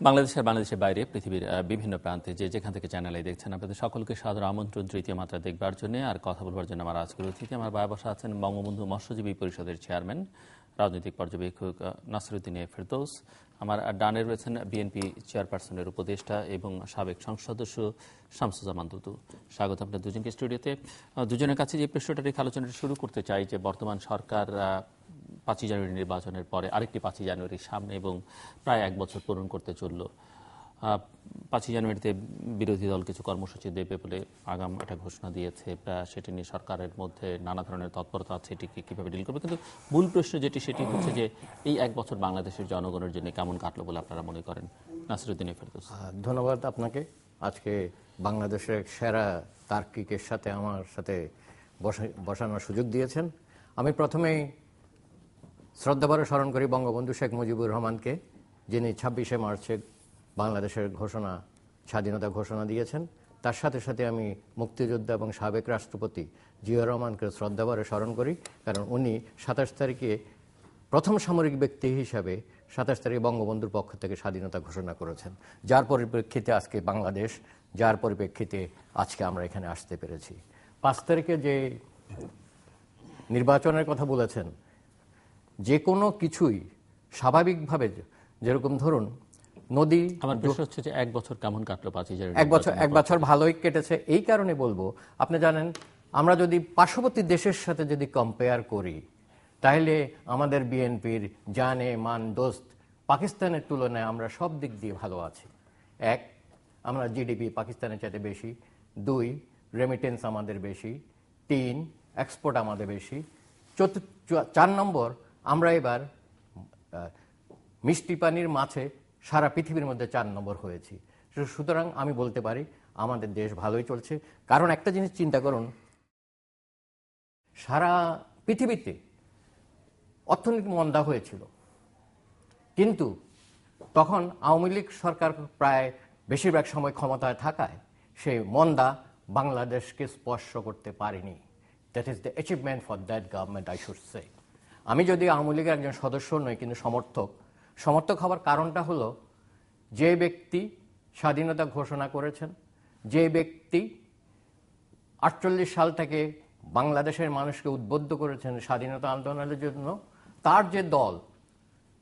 বাংলাদেশের বাইরে পৃথিবীর বিভিন্ন প্রান্তে যেখান থেকে চ্যানেলে দেখছেন আপনাদের সকলকে সাদর আমন্ত্রণ তৃতীয় মাত্রা দেখবার জন্য আর কথা বলবার জন্য আমার আজকের অতিথি আমার বসা আছেন বঙ্গবন্ধু মৎস্যজীবী পরিষদের চেয়ারম্যান রাজনৈতিক পর্যবেক্ষক নাসিরুদ্দিন ফেরদৌস। আমার ডানে রয়েছেন বিএনপি চেয়ারপারসনের উপদেষ্টা এবং সাবেক সংসদ সদস্য শামসুজ্জামান দুদু। স্বাগত আপনার দুজনকে স্টুডিওতে। দুজনের কাছে যে প্রশ্নটা রেখে আলোচনাটা শুরু করতে চাই যে বর্তমান সরকার 5ই জানুয়ারি নির্বাচনের পরে আরেকটি 5ই জানুয়ারির সামনে এবং প্রায় এক বছর পূরণ করতে চলল। 5ই জানুয়ারিতে বিরোধী দল কিছু কর্মসূচি দেবে বলে আগাম একটা ঘোষণা দিয়েছে, সেটি নিয়ে সরকারের মধ্যে নানা ধরনের তৎপরতা আছে, এটিকে কীভাবে ডিল করবে। কিন্তু মূল প্রশ্ন সেটি হচ্ছে যে এই এক বছর বাংলাদেশের জনগণের জন্য কেমন কাটলো বলে আপনারা মনে করেন? নাসিরুদ্দিন ফেরদৌস। ধন্যবাদ আপনাকে। আজকে বাংলাদেশের সেরা তার্কিকের সাথে আমার সাথে বসানোর সুযোগ দিয়েছেন। আমি প্রথমেই শ্রদ্ধাভরে স্মরণ করি বঙ্গবন্ধু শেখ মুজিবুর রহমানকে, যিনি 26শে মার্চে বাংলাদেশের স্বাধীনতা ঘোষণা দিয়েছেন। তার সাথে সাথে আমি মুক্তিযোদ্ধা এবং সাবেক রাষ্ট্রপতি জিয়াউর রহমানকে শ্রদ্ধাভরে স্মরণ করি, কারণ উনি 27 তারিখে প্রথম সামরিক ব্যক্তি হিসাবে 27 তারিখে বঙ্গবন্ধুর পক্ষ থেকে স্বাধীনতা ঘোষণা করেছেন, যার পরিপ্রেক্ষিতে আজকে বাংলাদেশ, যার পরিপ্রেক্ষিতে আজকে আমরা এখানে আসতে পেরেছি। 5 তারিখে যে নির্বাচনের কথা বলেছেন, যে কোনো কিছুই স্বাভাবিকভাবে, যেরকম ধরুন নদী, আমার প্রশ্ন হচ্ছে যে এক বছর কেমন কাটলো 5ই জানুয়ারি? এক বছর ভালোই কেটেছে। এই কারণে বলবো, আপনি জানেন আমরা যদি পার্শ্ববর্তী দেশের সাথে যদি কম্পেয়ার করি, তাহলে আমাদের বিএনপির জানে মান দোস্ত পাকিস্তানের তুলনায় আমরা সব দিক দিয়ে ভালো আছি। এক, আমরা জিডিপি পাকিস্তানের চাইতে বেশি। 2, রেমিটেন্স আমাদের বেশি। 3, এক্সপোর্ট আমাদের বেশি। 4 নম্বর, আমরা এবার মিষ্টি পানির মাছে সারা পৃথিবীর মধ্যে 4 নম্বর হয়েছি। সুতরাং আমি বলতে পারি আমাদের দেশ ভালোই চলছে। কারণ একটা জিনিস চিন্তা করুন, সারা পৃথিবীতে অর্থনৈতিক মন্দা হয়েছিল, কিন্তু তখন আওয়ামী লীগ সরকার প্রায় বেশিরভাগ সময় ক্ষমতায় থাকায় সেই মন্দা বাংলাদেশকে স্পর্শ করতে পারেনি। That is the achievement for that government, I should say. আমি যদি আওয়ামী লীগের একজন সদস্য নই, কিন্তু সমর্থক হওয়ার কারণটা হলো, যে ব্যক্তি স্বাধীনতা ঘোষণা করেছেন, যে ব্যক্তি 48 সাল থেকে বাংলাদেশের মানুষকে উদ্বুদ্ধ করেছেন স্বাধীনতা আন্দোলনের জন্য, তার যে দল,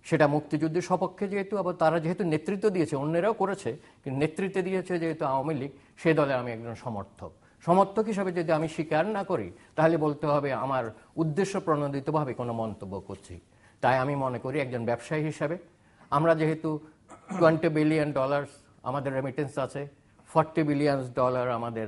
সেটা মুক্তিযুদ্ধের সপক্ষে যেহেতু, আবার তারা যেহেতু নেতৃত্ব দিয়েছে, অন্যরাও করেছে, কিন্তু নেতৃত্ব দিয়েছে যেহেতু আওয়ামী লীগ, সেই দলে আমি একজন সমর্থক হিসাবে যদি আমি স্বীকার না করি, তাহলে বলতে হবে আমার উদ্দেশ্য প্রণোদিতভাবে কোনো মন্তব্য করছি। তাই আমি মনে করি একজন ব্যবসায়ী হিসাবে, আমরা যেহেতু $20 বিলিয়ন আমাদের রেমিটেন্স আছে, $40 বিলিয়ন আমাদের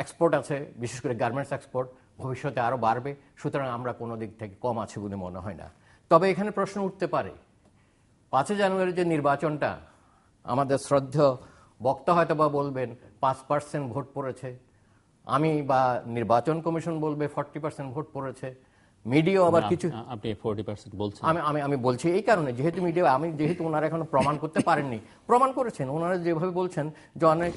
এক্সপোর্ট আছে, বিশেষ করে গার্মেন্টস এক্সপোর্ট, ভবিষ্যতে আরও বাড়বে। সুতরাং আমরা কোনো দিক থেকে কম আছে বলে মনে হয় না। তবে এখানে প্রশ্ন উঠতে পারে, 5ই জানুয়ারি যে নির্বাচনটা, আমাদের শ্রদ্ধেয় বক্তা হয়তো বা বলবেন 5% ভোট পড়েছে, আমি বা নির্বাচন কমিশন বলবে 40% ভোট পড়েছে, মিডিয়া আবার কিছু, আপনি 40% বলছেন। আমি বলছি এই কারণে, যেহেতু মিডিয়া, যেহেতু ওনারা এখনো প্রমাণ করতে পারেননি, প্রমাণ করেছেন ওনারা যেভাবে বলছেন যে অনেক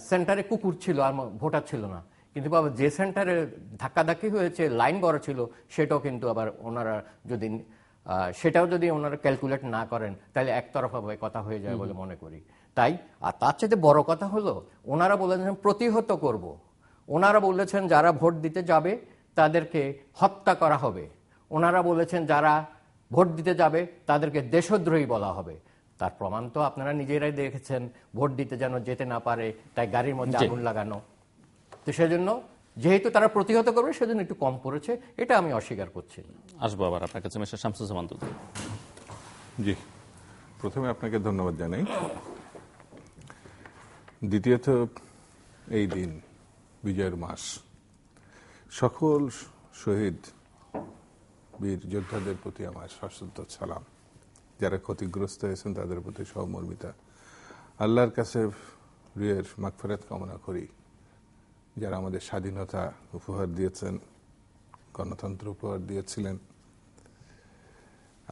সেন্টারে কুকুর ছিল আর ভোটার ছিল না, কিন্তু বাবা যে সেন্টারে ধাক্কাধাক্কি হয়েছে, লাইন বড় ছিল, সেটাও কিন্তু আবার ওনারা যদি ওনারা ক্যালকুলেট না করেন, তাহলে একতরফাভাবে কথা হয়ে যায় বলে মনে করি। তাই, আর তার চেয়ে বড় কথা হলো, ওনারা বলেছেন প্রতিহত করব। ওনারা বলেছেন যারা ভোট দিতে যাবে তাদেরকে হত্যা করা হবে। ওনারা বলেছেন যারা ভোট দিতে যাবে তাদেরকে দেশদ্রোহী বলা হবে। তার প্রমাণ তো আপনারা নিজেরাই দেখেছেন, ভোট দিতে যেন যেতে না পারে, তাই গাড়ির মধ্যে আগুন লাগানো। তো সেজন্য যেহেতু তারা প্রতিহত করবে, সেজন্য একটু কম পড়েছে, এটা আমি অস্বীকার করছি। আসবো আবার আপনার কাছে মিস্টার শামসুজ্জামান দুদু। জি, প্রথমে আপনাকে ধন্যবাদ জানাই। দ্বিতীয়ত, এই দিন বিজয়ের মাস, সকল শহীদ বীর যোদ্ধাদের প্রতি আমার সশ্রদ্ধ সালাম। যারা ক্ষতিগ্রস্ত হয়েছেন তাদের প্রতি সহমর্মিতা। আল্লাহর কাছে রুহের মাগফিরাত কামনা করি। যারা আমাদের স্বাধীনতা উপহার দিয়েছেন, গণতন্ত্র উপহার দিয়েছিলেন,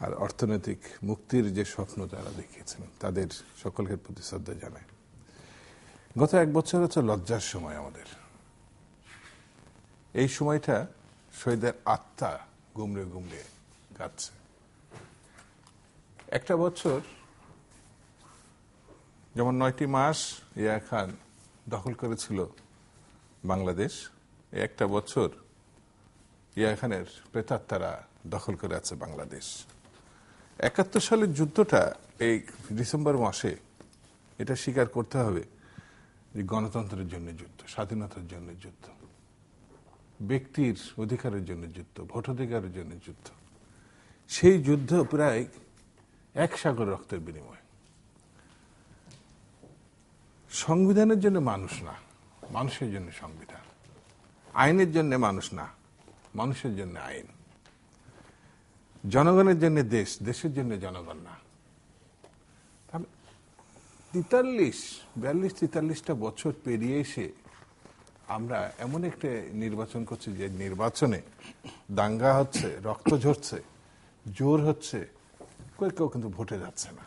আর অর্থনৈতিক মুক্তির যে স্বপ্ন যারা দেখিয়েছেন, তাদের সকলের প্রতি শ্রদ্ধা জানাই। গত এক বছর হচ্ছে লজ্জার সময় আমাদের। এই সময়টা শহীদের আত্মা গুমড়ে গুমড়ে কাটছে। একটা বছর যেমন 9টি মাস ইয়া খান দখল করেছিল বাংলাদেশ, একটা বছর ইয়া খানের প্রেতাত্মারা দখল করে আছে বাংলাদেশ। 71 সালের যুদ্ধটা এই ডিসেম্বর মাসে এটা স্বীকার করতে হবে যে গণতন্ত্রের জন্য যুদ্ধ, স্বাধীনতার জন্য যুদ্ধ, ব্যক্তির অধিকারের জন্য যুদ্ধ, ভোটাধিকারের জন্য যুদ্ধ। সেই যুদ্ধ প্রায় 1 সাগর রক্তের বিনিময়। সংবিধানের জন্য মানুষ না, মানুষের জন্য সংবিধান। আইনের জন্য মানুষ না, মানুষের জন্য আইন। জনগণের জন্য দেশ, দেশের জন্য জনগণ না। 43-42-43টা বছর পেরিয়ে এসে আমরা এমন একটা নির্বাচন করছি যে নির্বাচনে দাঙ্গা হচ্ছে, রক্ত ঝরছে, জোর হচ্ছে, কেউ কিন্তু ভোটে যাচ্ছে না,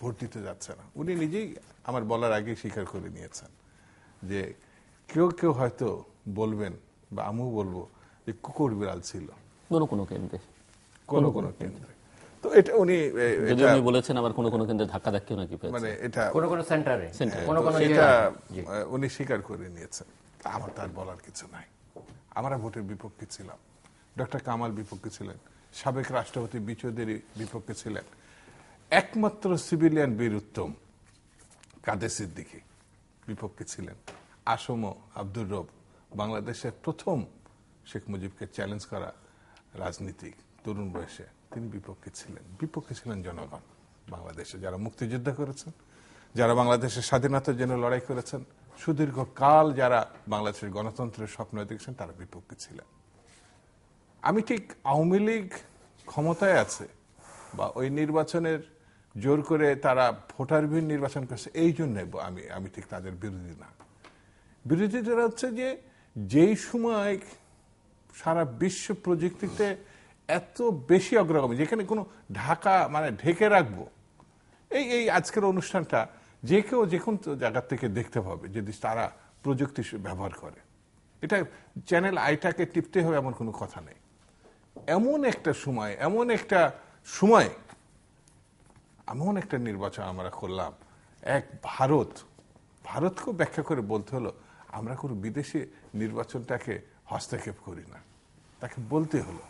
ভোট দিতে যাচ্ছে না। উনি নিজেই আমার বলার আগে স্বীকার করে নিয়েছেন যে কেউ কেউ হয়তো বলবেন বা আমিও বলবো যে কুকুর বিড়াল ছিল কোনো কেন্দ্রে, কোনো কেন্দ্রে। তো এটা উনি বলেছেন, আবার কোনো কেন্দ্রে ধাক্কা ধাক্কিও নাকি মানে এটা কোনো সেন্টারে এটা উনি স্বীকার করে নিয়েছেন। আমার তার বলার কিছু নাই। আমরা ভোটের বিপক্ষে ছিলাম, ডক্টর কামাল বিপক্ষে ছিলেন, সাবেক রাষ্ট্রপতি বিচৌধুরী বিপক্ষে ছিলেন, একমাত্র সিভিলিয়ান বীর উত্তম কাদের সিদ্দিকী বিপক্ষে ছিলেন, আসম আব্দুর রব বাংলাদেশের প্রথম শেখ মুজিবকে চ্যালেঞ্জ করা রাজনীতিক তরুণ বয়সে, তিনি বিপক্ষে ছিলেন। বিপক্ষে ছিলেন জনগণ, বাংলাদেশে যারা মুক্তিযুদ্ধ করেছেন, যারা বাংলাদেশের স্বাধীনতার জন্য লড়াই করেছেন, সুদীর্ঘ কাল যারা বাংলাদেশের গণতন্ত্রের স্বপ্ন দেখছেন, তারা বিপক্ষে ছিলেন। আমি ঠিক আওয়ামী লীগ ক্ষমতায় আছে বা ওই নির্বাচনের জোর করে তারা ভোটারবিহীন নির্বাচন করছে এই জন্য আমি ঠিক তাদের বিরোধী না। বিরোধীরা হচ্ছে যে যেই সময় সারা বিশ্ব প্রযুক্তিতে এত বেশি অগ্রগতি, যেখানে কোনো ঢাকা মানে ঢেকে রাখবো, এই আজকের অনুষ্ঠানটা যে কেউ যে কোনো জায়গা থেকে দেখতে পাবে যদি তারা প্রযুক্তি ব্যবহার করে। এটা চ্যানেল আইটাকে টিপতে হবে এমন কোনো কথা নেই। এমন একটা নির্বাচন আমরা করলাম। এক ভারতকেও ব্যাখ্যা করে বলতে হলো আমরা কোনো বিদেশি নির্বাচনটাকে হস্তক্ষেপ করি না, তাকে বলতে হলো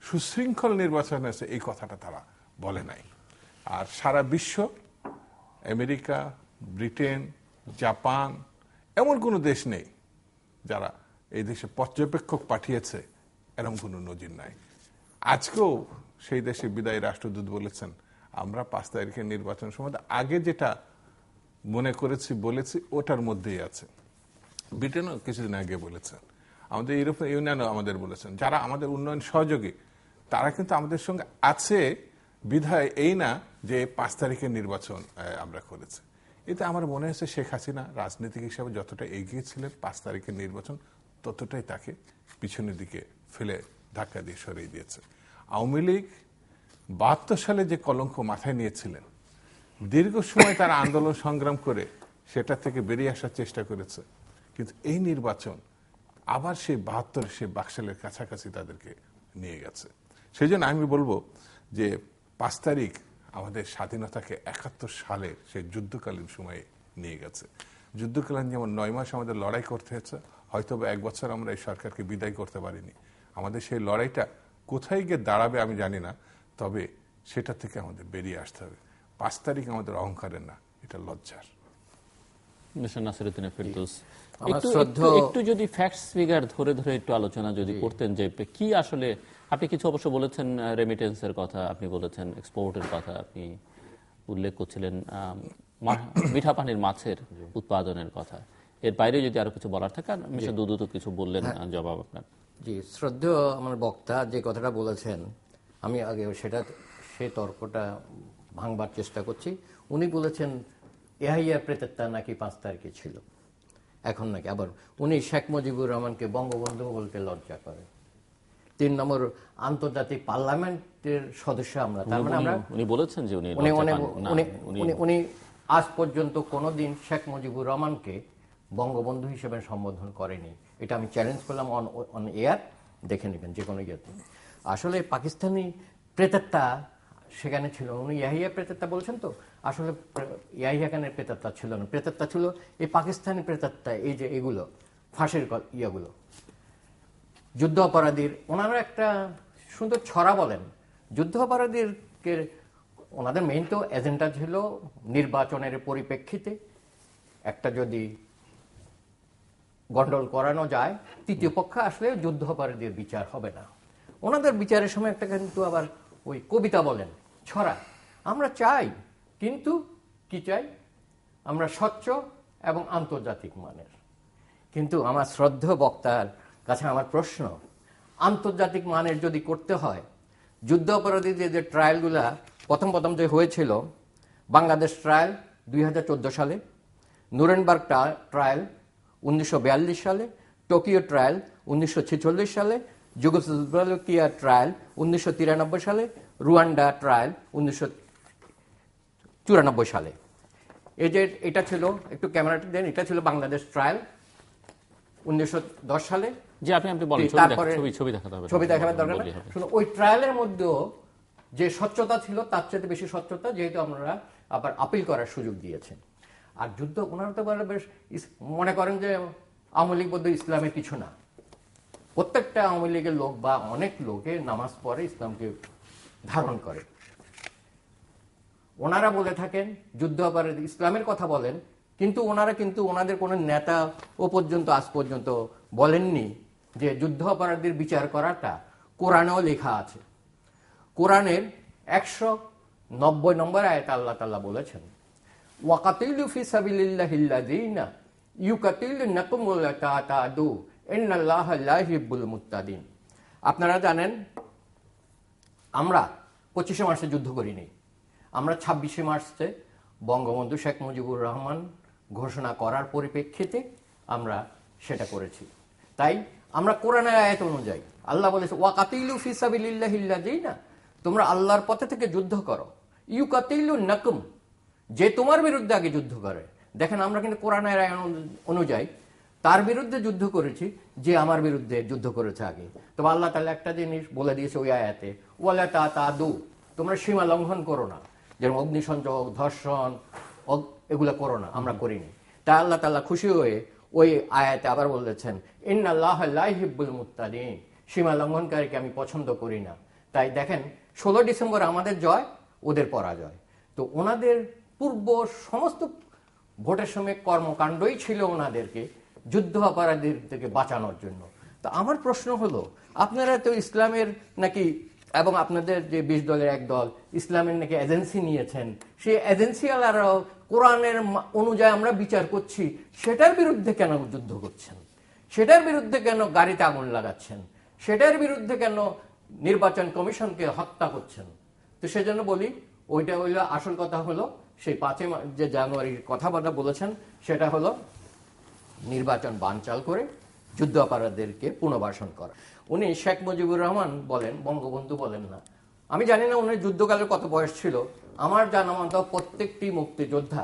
সুশৃঙ্খল নির্বাচন আছে, এই কথাটা তারা বলে নাই। আর সারা বিশ্ব, আমেরিকা, ব্রিটেন, জাপান, এমন কোনো দেশ নেই যারা এই দেশে পর্যবেক্ষক পাঠিয়েছে, এরকম কোনো নজির নাই। আজকেও সেই দেশে বিদায়ী রাষ্ট্রদূত বলেছেন আমরা 5 তারিখের নির্বাচন সময় আগে যেটা মনে বলেছি ওটার মধ্যেই আছে। ব্রিটেনও কিছুদিন আগে বলেছেন, আমাদের ইউরোপিয়ান ইউনিয়নও আমাদের বলেছেন, যারা আমাদের উন্নয়ন সহযোগী তারা কিন্তু আমাদের সঙ্গে আছে বিধায় এই না যে 5 তারিখের নির্বাচন আমরা করেছি। এতে আমার মনে হয়েছে শেখ হাসিনা রাজনীতিক হিসাবে যতটা এগিয়েছিলেন 5 তারিখের নির্বাচন ততটাই তাকে পিছনের দিকে ফেলে ধাক্কা দিয়ে সরিয়ে দিয়েছে। আওয়ামী লীগ 72 সালে যে কলঙ্ক মাথায় নিয়েছিলেন, দীর্ঘ সময় তারা আন্দোলন সংগ্রাম করে সেটা থেকে বেরিয়ে আসার চেষ্টা করেছে, কিন্তু এই নির্বাচন আবার সেই 72 সেই বাকশালের কাছাকাছি তাদেরকে নিয়ে গেছে। সেই জন্য আমি বলবো যে 5 তারিখ আমাদের স্বাধীনতাকে 71 সালে সেই যুদ্ধকালীন সময়ে নিয়ে গেছে। যুদ্ধকালীন যেমন 9 মাস আমাদের লড়াই করতে হয়েছে, হয়তো বা 1 বছর আমরা এই সরকারকে বিদায় করতে পারিনি। আমাদের সেই লড়াইটা কোথায় গিয়ে দাঁড়াবে আমি জানি না, তবে সেটা থেকে আমাদের বেরিয়ে আসতে হবে। 5 তারিখ আমাদের অহংকারের না, এটা লজ্জার। মিস্টার নাসিরউদ্দিন ফেরদৌস, আমার একটু যদি ফ্যাক্টস ফিগার ধরে একটু আলোচনা যদি করতেন যে কি আসলে, আপনি কিছু অবশ্য বলেছেন রেমিটেন্সের কথা, আপনি বলেছেন এক্সপোর্টের কথা, আপনি উল্লেখ করছিলেন মিঠা পানির মাছের উৎপাদনের কথা। এর বাইরে যদি আরো কিছু বলার থাকে, মিস্টার দুদু তো কিছু বললেন, জবাব আপনার। জি, শ্রদ্ধেয় আমার বক্তা যে কথাটা বলেছেন, আমি আগে সেই তর্কটা ভাঙবার চেষ্টা করছি। উনি বলেছেন এহাইয়া প্রেতাত্মা নাকি 5 তারিখে ছিল, এখন নাকি আবার উনি শেখ মুজিবুর রহমানকে বঙ্গবন্ধু বলতে লজ্জা করে। 3 নম্বর আন্তর্জাতিক পার্লামেন্টের সদস্য আমরা, তার মানে আমরা উনি বলেছেন যে উনি আজ পর্যন্ত কোনোদিন শেখ মুজিবুর রহমানকে বঙ্গবন্ধু হিসেবে সম্বোধন করেনি। এটা আমি চ্যালেঞ্জ করলাম অন এয়ার, দেখে নেবেন যে কোনো ইয়েতে। আসলে পাকিস্তানি প্রেতাত্মা সেখানে ছিল। উনি ইয়াহিয়া প্রেতাত্মা বলছেন, তো আসলে ইয়াহিয়া খানের প্রেতাত্মা ছিল না, প্রেতাত্মা ছিল এই পাকিস্তানি প্রেতাত্মা, এই যে এগুলো ফাঁসির ইয়েগুলো যুদ্ধ অপরাধীর। ওনারা একটা সুন্দর ছড়া বলেন যুদ্ধ অপরাধীকে। ওনাদের মেইন তো এজেন্ডা ছিল নির্বাচনের পরিপ্রেক্ষিতে একটা যদি গন্ডগোল করানো যায়, তৃতীয় পক্ষ আসলে যুদ্ধ অপরাধীর বিচার হবে না। ওনাদের বিচারের সময় একটা কিন্তু আবার ওই কবিতা বলেন, ছড়া, আমরা চাই, কিন্তু কি চাই, আমরা স্বচ্ছ এবং আন্তর্জাতিক মানের। কিন্তু আমার শ্রদ্ধেয় বক্তার কাছে আমার প্রশ্ন, আন্তর্জাতিক মানের যদি করতে হয়, যুদ্ধ অপরাধীদের যে ট্রায়ালগুলা প্রথম যে হয়েছিল, বাংলাদেশ ট্রায়াল 2014 সালে, নুরেনবার্গ ট্রায়াল 1942 সালে, টোকিও ট্রায়াল 1946 সালে, যুগোস্লাভিয়া ট্রায়াল 1993 সালে, রুয়ান্ডা ট্রায়াল 1994 সালে। এই যে এটা ছিল, একটু ক্যামেরাটা দেন, এটা ছিল বাংলাদেশ ট্রায়াল 1910 সালে। যে আপনি বলেন তারপরে ছবি দেখাতে হবে, ছবি দেখাবার দরকার না। শুনুন, ওই ট্রায়ালের মধ্যেও যে স্বচ্ছতা ছিল তার চেয়ে বেশি স্বচ্ছতা, যেহেতু আমরা আবার আপিল করার সুযোগ দিয়েছেন। আর যুদ্ধ ওনারা তো বলে বেশ মনে করেন যে আওয়ামী লীগ বৌদ্ধ ইসলামের কিছু না। প্রত্যেকটা আওয়ামী লীগের লোক বা অনেক লোকে নামাজ পড়ে, ইসলামকে ধারণ করে। ওনারা বলে থাকেন যুদ্ধ অপরাধী ইসলামের কথা বলেন, কিন্তু ওনাদের কোনো নেতা ও পর্যন্ত আজ পর্যন্ত বলেননি যে যুদ্ধ অপরাধীর বিচার করাটা কোরআনেও লেখা আছে। কোরআনের 190 নম্বর আয়াতে আল্লাহ তাআলা বলেছেন, ওয়াকাতিলু ফি সাবিলিল্লাহিল্লাযীনা ইউকাতিলুনাকুম ওয়া লা তা'তাদু ইন্নাল্লাহা লা ইউহিব্বুল মুত্তাদিন। আপনারা জানেন আমরা 25শে মার্চে যুদ্ধ করিনি, আমরা 26শে মার্চে বঙ্গবন্ধু শেখ মুজিবুর রহমান ঘোষণা করার পরিপ্রেক্ষিতে আমরা সেটা করেছি। তাই আমরা কোরআনের আয়াত অনুযায়ী আল্লাহ বলেছে, ওয়াকাতিলু ফি সাবিলিল্লাহিল্লাযীনা, তোমরা আল্লাহর পথে থেকে যুদ্ধ করো, ইউকাতিলুনাকুম, যে তোমার বিরুদ্ধে আগে যুদ্ধ করে। দেখেন, আমরা কিন্তু কোরআনের আয়াত অনুযায়ী তার বিরুদ্ধে যুদ্ধ করেছি যে আমার বিরুদ্ধে যুদ্ধ করেছে আগে। তবে আল্লাহ তাআলা একটা জিনিস বলে দিয়েছে ওই আয়াতে, ওয়ালা তা'তাদু, তোমরা সীমা লঙ্ঘন করো না, যেমন অগ্নিসংযোগ, ধর্ষণ, এগুলো করো না, আমরা করিনি। তাই আল্লাহ তাআলা খুশি হয়ে ওই আয়াতে আবার বলেছেন, ইন্নাল্লাহা লা ইউহিব্বুল মুত্তাদিন, সীমা লঙ্ঘনকারীকে আমি পছন্দ করি না। তাই দেখেন 16 ডিসেম্বর আমাদের জয়, ওদের পরাজয়। তো ওনাদের পূর্ব সমস্ত ভোটের সময় কর্মকাণ্ডই ছিল ওনাদেরকে যুদ্ধ অপরাধীর থেকে বাঁচানোর জন্য। তো আমার প্রশ্ন হলো, আপনারা তো ইসলামের নাকি, এবং আপনাদের যে 20 দলের এক দল ইসলামের নাকি এজেন্সি নিয়েছেন, সেই এজেন্সিওয়ালারাও কোরআনের অনুযায়ী আমরা বিচার করছি, সেটার বিরুদ্ধে কেন যুদ্ধ করছেন? সেটার বিরুদ্ধে কেন গাড়িতে আগুন লাগাচ্ছেন? সেটার বিরুদ্ধে কেন নির্বাচন কমিশনকে হত্যা করছেন? তো সেজন্য বলি, ওইটা হইল আসল কথা হলো সেই 5 যে জানুয়ারির কথাবার্তা বলেছেন, সেটা হলো নির্বাচন বানচাল করে যুদ্ধ অপরাধীদেরকে পুনর্বাসন করা। উনি শেখ মুজিবুর রহমান বলেন, বঙ্গবন্ধু বলেন না। আমি জানি না উনি যুদ্ধকালে কত বয়স ছিল। আমার জানা মতো প্রত্যেকটি মুক্তিযোদ্ধা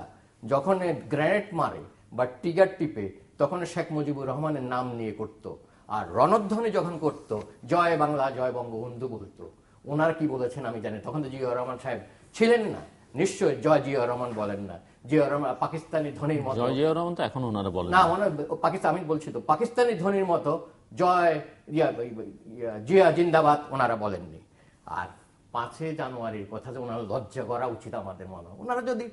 যখন গ্রেনেড মারে বা টিগার টিপে, তখন শেখ মুজিবুর রহমানের নাম নিয়ে করত। আর রণধ্বনি যখন করত, জয় বাংলা জয় বঙ্গবন্ধু বলতো। ওনারা কি বলেছেন আমি জানি, তখন তো জিয়া রহমান সাহেব ছিলেন না, নিশ্চয়ই জয় জিয়া রহমান বলেন না। জিয়া রহমান পাকিস্তানি ধ্বনির মতো, জয় জিয়া রহমান তো এখন ওনারা বলেন না, পাকিস্তান, আমি বলছি তো পাকিস্তানি ধ্বনির মতো জয় জিয়া জিন্দাবাদ ওনারা বলেননি। আর 5 জানুয়ারির কথা যে ওনারা লজ্জা করা উচিত আমাদের মনে হয়। ওনারা যদি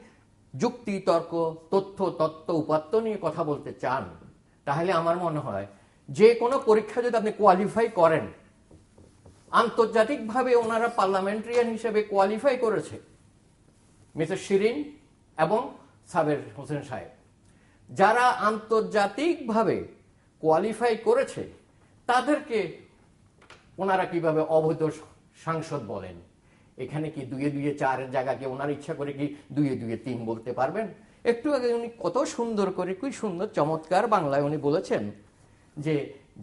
যুক্তি তর্ক তত্ত্ব উপাত্ত নিয়ে কথা বলতে চান, তাহলে আমার মনে হয় যে কোনো পরীক্ষা যদি আপনি কোয়ালিফাই করেন, আন্তর্জাতিকভাবে ওনারা পার্লামেন্টারিয়ান হিসেবে কোয়ালিফাই করেছে মিস্টার শিরিন এবং সাবের হোসেন সাহেব, যারা আন্তর্জাতিকভাবে কোয়ালিফাই করেছে, তাদেরকে ওনারা কিভাবে অবৈধ সাংসদ বলেন? এখানে কি 2-2 4 জায়গাকে ওনার ইচ্ছা করে কি 2-2 3 বলতে পারবেন? একটু আগে উনি কত সুন্দর করে, কি সুন্দর চমৎকার বাংলায় উনি বলেছেন যে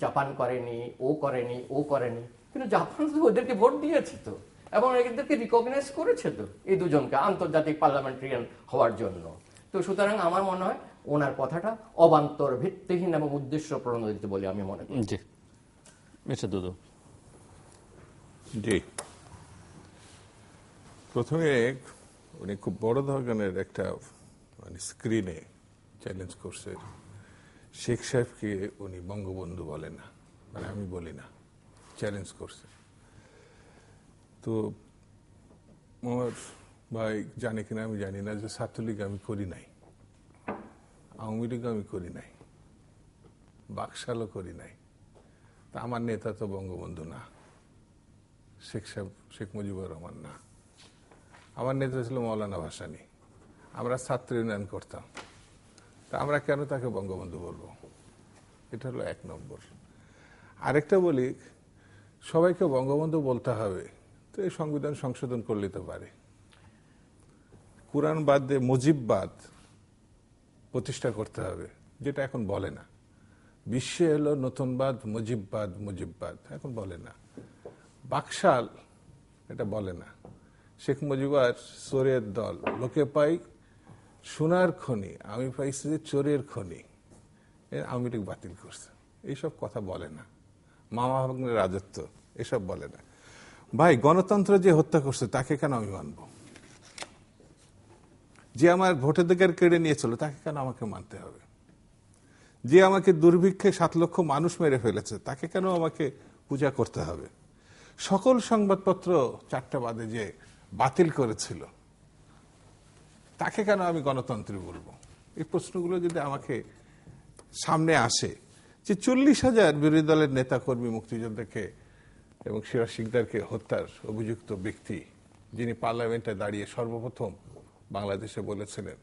জাপান করেনি, ও করেনি, ও করেনি, কিন্তু জাপান তো ওদেরকে ভোট দিয়েছে তো, এবং এদেরকে রিকগনাইজ করেছে তো, এই দুজনকে আন্তর্জাতিক পার্লামেন্টারিয়ান হওয়ার জন্য। তো সুতরাং আমার মনে হয় ওনার কথাটা অবান্তর, ভিত্তিহীন এবং উদ্দেশ্য প্রণোদিত বলে আমি মনে করি। জি, মিস্টার দুদু। জি, প্রথমে উনি খুব বড় ধরনের একটা মানে স্ক্রিনে চ্যালেঞ্জ করছে শেখ সাহেবকে উনি বঙ্গবন্ধু বলে না, মানে আমি বলি না, চ্যালেঞ্জ করছে। তো আমার ভাই জানে কিনা আমি জানি না যে ছাত্রলীগ আমি করি নাই, আওয়ামী লীগ আমি করি নাই, বাকশালও করি নাই। তা আমার নেতা তো বঙ্গবন্ধু না, শেখ মুজিবুর রহমান না, আমার নেতা ছিল মৌলানা ভাসানী। আমরা ছাত্র ইউনিয়ন করতাম, তা আমরা কেন তাকে বঙ্গবন্ধু বলবো? এটা হলো 1 নম্বর। আরেকটা বলি, সবাইকে বঙ্গবন্ধু বলতে হবে তো এই সংবিধান সংশোধন করলে তো পারে। কুরআন বাদ দিয়ে মুজিববাদ প্রতিষ্ঠা করতে হবে, যেটা এখন বলে না। বিশ্বে এলো নতুনবাদ, মুজিববাদ এখন বলে না। বাকশাল এটা বলে না। শেখ মুজিবার চোরের দল, লোকে পাই সোনার খনি, আমি পাইছি যে চোরের খনি, আওয়ামী লীগ বাতিল করছে, এইসব কথা বলে না। মামা ভাগ্নের রাজত্ব এসব বলে না। ভাই, গণতন্ত্র যে হত্যা করছে তাকে কেন আমি মানব? যে আমার ভোটাধিকার কেড়ে নিয়েছিল তাকে কেন আমাকে মানতে হবে? যে আমাকে দুর্ভিক্ষে 7 লক্ষ মানুষ মেরে ফেলেছে তাকে কেন আমাকে পূজা করতে হবে? সকল সংবাদপত্র 4টা বাদে যে বাতিল করেছিল তাকে কেন আমি গণতন্ত্রী বলবো? এই প্রশ্নগুলো যদি আমাকে সামনে আসে, যে 40,000 বিরোধী দলের নেতা কর্মী মুক্তিযোদ্ধাকে এবং সিরাজ শিকদারকে হত্যার অভিযুক্ত ব্যক্তি, যিনি পার্লামেন্টে দাঁড়িয়ে সর্বপ্রথম বাংলাদেশে বলেছিলেন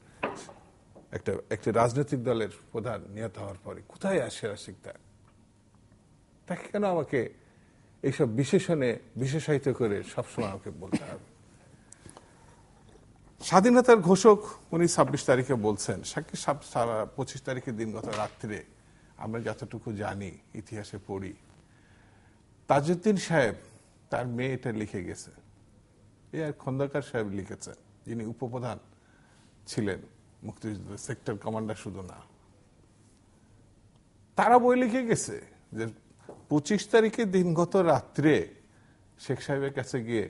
একটি রাজনৈতিক দলের প্রধান নিহত হওয়ার পরে কোথায় আসে সিরাজ শিকদার, তাকে কেন আমাকে এইসব বিশেষণে বিশেষায়িত করে সবসময় আমাকে বলতে হবে? স্বাধীনতার ঘোষক উনি 26 তারিখে বলছেন, 25 তারিখের দিনগত রাত্রে আমরা যতটুকু জানি, ইতিহাসে পড়ি, তাজউদ্দিন সাহেব তার মেয়ে এটা লিখে গেছে। আর খন্দকার সাহেব লিখেছেন, যিনি উপপ্রধান ছিলেন মুক্তিযুদ্ধ, সেক্টর কমান্ডার শুধু না, তারা বই লিখে গেছে যে 25 তারিখের দিনগত রাত্রে শেখ সাহেবের কাছে গিয়ে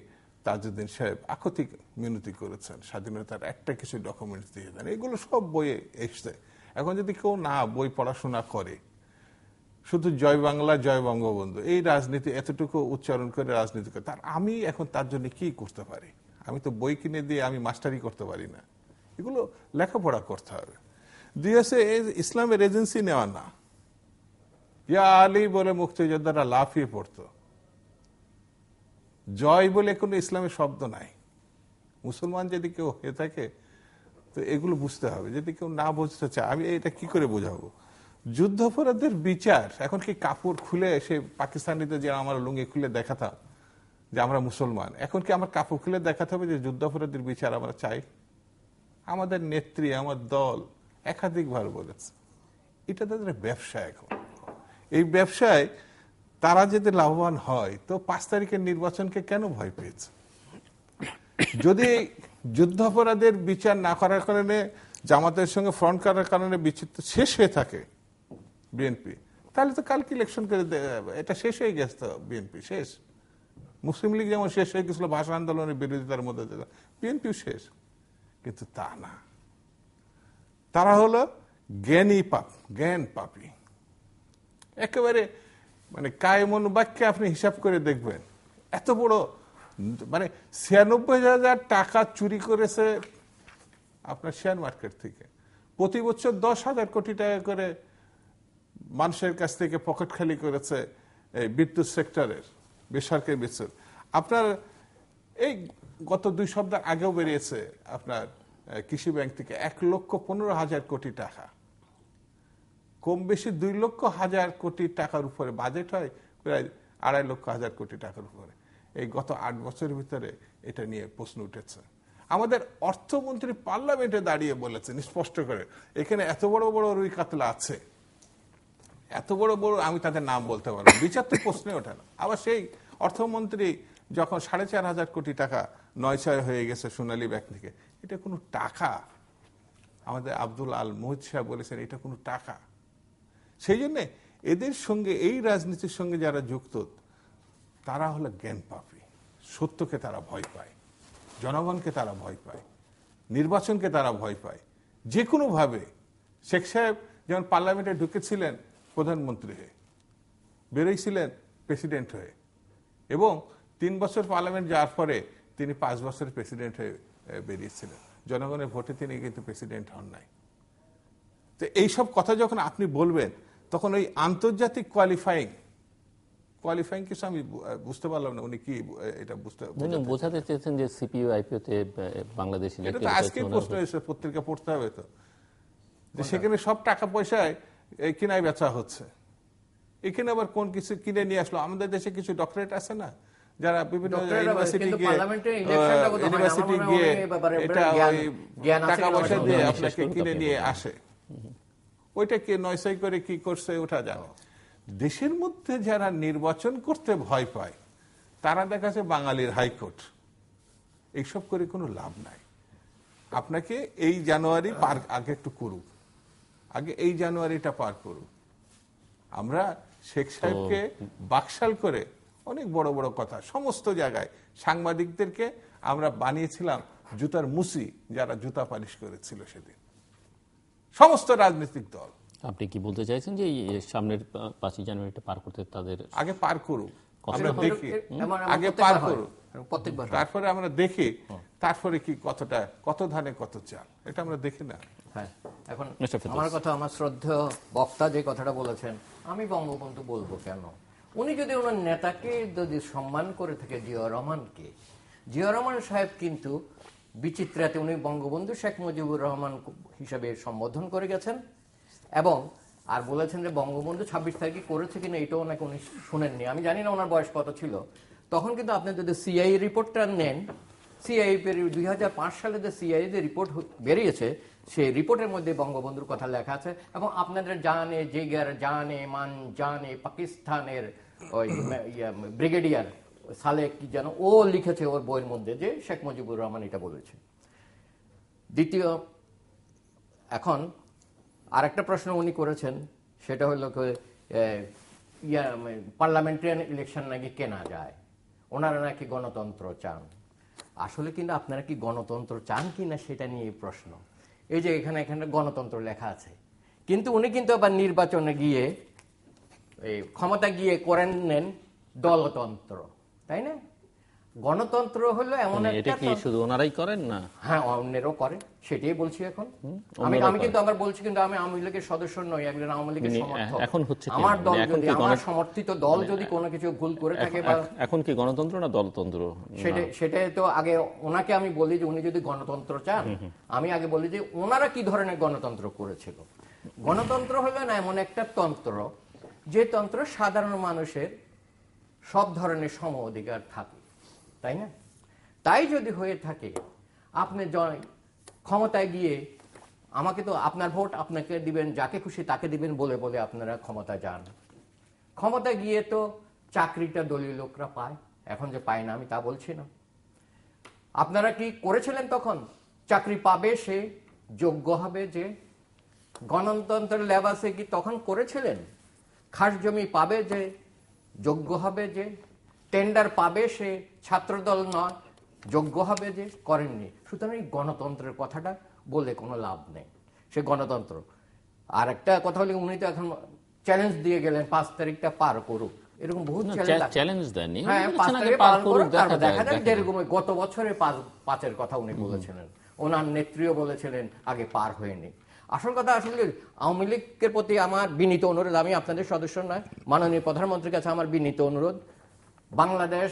তাজউদ্দিন সাহেব আকুতি মিনতি করেছেন, স্বাধীনতার একটা কিছু ডকুমেন্টস দিয়ে দেন। এগুলো সব বইয়ে এসছে। এখন যদি কেউ না বই পড়াশোনা করে, শুধু জয় বাংলা জয় বঙ্গবন্ধু এই রাজনীতি এতটুকু উচ্চারণ করে রাজনীতি করে, আমি এখন তার জন্য কি করতে পারি? আমি তো বই কিনে দিয়ে আমি মাস্টারি করতে পারি না। এগুলো লেখাপড়া করতে হবে। দুই আছে ইসলামের এজেন্সি নেওয়া না। ইয়া আলী বলে মুক্তিযোদ্ধারা লাফিয়ে পড়তো। জয় বলে কোনো ইসলামের শব্দ নাই। মুসলমান যদি কেউ হয়ে থাকে তো এগুলো বুঝতে হবে। যদি কেউ না বুঝতে চায়, আমি এটা কি করে বোঝাবো? যুদ্ধাপরাধের বিচার, এখন কি কাপড় খুলে সে পাকিস্তানিতে যে আমরা লুঙ্গি খুলে দেখাতাম যে আমরা মুসলমান, এখন কি আমার কাপড় খুলে দেখাতে হবে যে যুদ্ধাপরাধের বিচার আমরা চাই? আমাদের নেত্রী, আমার দল একাধিকবার বলেছে এটা তাদের ব্যবসা। এখন এই ব্যবসায় তারা যদি লাভবান হয় তো 5 তারিখের নির্বাচনকে কেন ভয় পেয়েছে? যদি যুদ্ধাপরাধের বিচার না করার কারণে, জামাতের সঙ্গে ফ্রন্ট করার কারণে বিচ্ছিন্ন শেষ হয়ে থাকে বিএনপি, তাহলে তো কালকে ইলেকশন করে এটা শেষ হয়ে গেছে। তো বিএনপি শেষ, মুসলিম লীগ যেমন শেষ হয়ে গেছিল ভাষা আন্দোলনের বিরোধিতার মধ্যে, বিএনপিও শেষ। কিন্তু তা না, তারা হলো জ্ঞান পাপী। একেবারে মানে কায়মন বাক্যে আপনি হিসাব করে দেখবেন, এত বড় মানে 96,000 টাকা চুরি করেছে আপনার শেয়ার মার্কেট থেকে। প্রতি বছর 10,000 কোটি টাকা করে মানুষের কাছ থেকে পকেট খালি করেছে এই বিদ্যুৎ সেক্টরের বেসরকারি বিদ্যুৎ। আপনার এই গত 2 সপ্তাহ আগেও বেরিয়েছে আপনার কৃষি ব্যাংক থেকে 1,15,000 কোটি টাকা, কম বেশি 2,00,000 কোটি টাকার উপরে বাজেট হয়, প্রায় 2,50,000 কোটি টাকার উপরে। এই গত 8 বছরের ভিতরে এটা নিয়ে প্রশ্ন উঠেছে। আমাদের অর্থমন্ত্রী পার্লামেন্টে দাঁড়িয়ে বলেছেন স্পষ্ট করে, এখানে এত বড় বড় রুই কাতলা আছে, এত বড় বড়, আমি তাদের নাম বলতে পারবো, বিচার তো প্রশ্নে ওঠে না। আবার সেই অর্থমন্ত্রী যখন 4,500 কোটি টাকা 9-6 হয়ে গেছে সোনালী ব্যাংক থেকে, এটা কোনো টাকা? আমাদের আব্দুল আল মুহিত সাহেব বলেছেন এটা কোনো টাকা। সেই জন্য এদের সঙ্গে, এই রাজনীতির সঙ্গে যারা যুক্ত, তারা হলো জ্ঞান পাপী, সত্যকে তারা ভয় পায়। জনগণকে তারা ভয় পায়, নির্বাচনকে তারা ভয় পায়। যে কোনোভাবে শেখ সাহেব যেমন পার্লামেন্টে ঢুকেছিলেন প্রধানমন্ত্রী হয়ে, বেরোইছিলেন প্রেসিডেন্ট হয়ে, এবং 3 বছর পার্লামেন্ট যাওয়ার পরে তিনি 5 বছর প্রেসিডেন্ট হয়ে বেরিয়েছিলেন। জনগণের ভোটে তিনি কিন্তু প্রেসিডেন্ট হন নাই। তো এইসব কথা যখন আপনি বলবেন, তখন ওই আন্তর্জাতিক কোয়ালিফাইং কিছু আমি বুঝতে পারলাম না উনি কি এটা বোঝাতে চেয়েছেন যে সিপিইউ আইপিওতে বাংলাদেশ এটা তো আজকে প্রশ্ন এসে পত্রিকা পড়তে হবে তো, যে সেখানে সব টাকা পয়সায় কিনাই বেচা হচ্ছে। এখানে আবার কোন কিছু কিনে নিয়ে আসলো? আমাদের দেশে কিছু ডক্টরেট আছে না, যারা বিভিন্ন ইউনিভার্সিটি গিয়ে এটা টাকা পয়সা দিয়ে আপনাকে কিনে নিয়ে আসে, ওইটা কে নয়সাই করে কি করছে ওটা জানো। দেশের মধ্যে যারা নির্বাচন করতে ভয় পায় তারা দেখা যাচ্ছে বাঙালির হাইকোর্ট। এইসব করে কোনো লাভ নাই। আপনাকে এই জানুয়ারি পার আগে একটু করুক, আগে এই জানুয়ারিটা পার করুক। আমরা শেখ সাহেবকে বাকশাল করে অনেক বড় বড় কথা সমস্ত জায়গায়, সাংবাদিকদেরকে আমরা বানিয়েছিলাম জুতার মুসি, যারা জুতা পালিশ করেছিল সেদিন সমস্ত রাজনৈতিক দল। আপনি কি বলতে চাইছেন যে সামনের 5ই জানুয়ারিটা পার করতে তাদের আগে পার করুক, আমরা দেখি, আগে পার করুক, তারপরে আমরা দেখি তারপরে কি কত ধানে কত চাল, এটা আমরা দেখি না। এখন আমার কথা, আমার শ্রদ্ধেয় বক্তা যে কথাটা বলেছেন, আমি বঙ্গবন্ধু বলবো কেন? উনি যদি ওনার নেতাকে যদি সম্মান করে থাকে, জিয়া রহমান সাহেব কিন্তু বিচিত্রাতে উনি বঙ্গবন্ধু শেখ মুজিবুর রহমান হিসাবে সম্বোধন করে গেছেন, এবং আর বলেছেন যে বঙ্গবন্ধু 26 তারিখে করেছে কিনা এটাও নাকি উনি শুনেননি। আমি জানি না ওনার বয়স কত ছিল তখন, কিন্তু আপনি যদি সিআই রিপোর্টটা নেন, সিআই 2005 সালে যে সিআই যে রিপোর্ট বেরিয়েছে, সেই রিপোর্টের মধ্যে বঙ্গবন্ধুর কথা লেখা আছে। এবং আপনাদের জানে জিগার জানে মান জানে পাকিস্তানের ওই ব্রিগেডিয়ার সালে কি যেন ও লিখেছে ওর বইয়ের মধ্যে যে শেখ মুজিবুর রহমান এটা বলেছে। দ্বিতীয়, এখন আরেকটা প্রশ্ন উনি করেছেন, সেটা হলো পার্লামেন্টারিয়ান ইলেকশন নাকি কেনা যায়, ওনারা নাকি গণতন্ত্র চান। আসলে কিন্তু আপনারা কি গণতন্ত্র চান কিনা সেটা নিয়ে প্রশ্ন। এই যে এখানে গণতন্ত্র লেখা আছে, কিন্তু উনি কিন্তু আবার নির্বাচনে গিয়ে ক্ষমতা গিয়ে করেন নেন দলতন্ত্র, তাই না? গণতন্ত্র হলো এমন এটা কি শুধু ওনারাই করেন না? হ্যাঁ, অন্যেরও করে, সেটাই বলছি। এখন আমি কিন্তু আবার বলছি, কিন্তু আমি আওয়ামী লীগের সদস্য নই, একজন আওয়ামী লীগের সমর্থক। এখন হচ্ছে আমার দল যদি, আমার সমর্থিত দল যদি কোনো কিছু ভুল করে থাকে, এখন কি গণতন্ত্র না দলতন্ত্র? সেটাই তো আগে ওনাকে আমি বলি যে উনি যদি গণতন্ত্র চান, আমি আগে বলি যে ওনারা কি ধরনের গণতন্ত্র করেছিল। গণতন্ত্র হলো না এমন একটা তন্ত্র যে তন্ত্র সাধারণ মানুষের সব ধরনের সম অধিকার থাকে, তাই না? তাই যদি হয়ে থাকে, আপনি ক্ষমতায় গিয়ে আমাকে তো আপনার ভোট আপনাকে দিবেন, যাকে খুশি তাকে দিবেন বলে বলে আপনারা ক্ষমতা যান। ক্ষমতা গিয়ে তো চাকরিটা দলীয় লোকরা পায়, এখন যে পায় না আমি তা বলছি না। আপনারা কি করেছিলেন তখন? চাকরি পাবে সে যোগ্য হবে যে, গণতন্ত্রের লেবাসে কি তখন করেছিলেন? খাস জমি পাবে যে যোগ্য হবে যে, টেন্ডার পাবে সে ছাত্রদল নয় যোগ্য হবে যে, করেননি। সুতরাং এই গণতন্ত্রের কথাটা বলে কোনো লাভ নেই, সে গণতন্ত্র। আর একটা কথা হলে, উনি তো এখন চ্যালেঞ্জ দিয়ে গেলেন 5 তারিখটা পার করুক, এরকম বহুত চ্যালেঞ্জ দেননি। হ্যাঁ, 5 তারিখ পার করুক, তারপর দেখা যাবে। যেরকম গত বছরে 5-এর কথা উনি বলেছিলেন, ওনার নেত্রীও বলেছিলেন আগে পার হয়নি। আসল কথা, আসলে আওয়ামী লীগের প্রতি আমার বিনীত অনুরোধ, আমি আপনাদের সদস্য নয়, মাননীয় প্রধানমন্ত্রীর কাছে আমার বিনীত অনুরোধ, বাংলাদেশ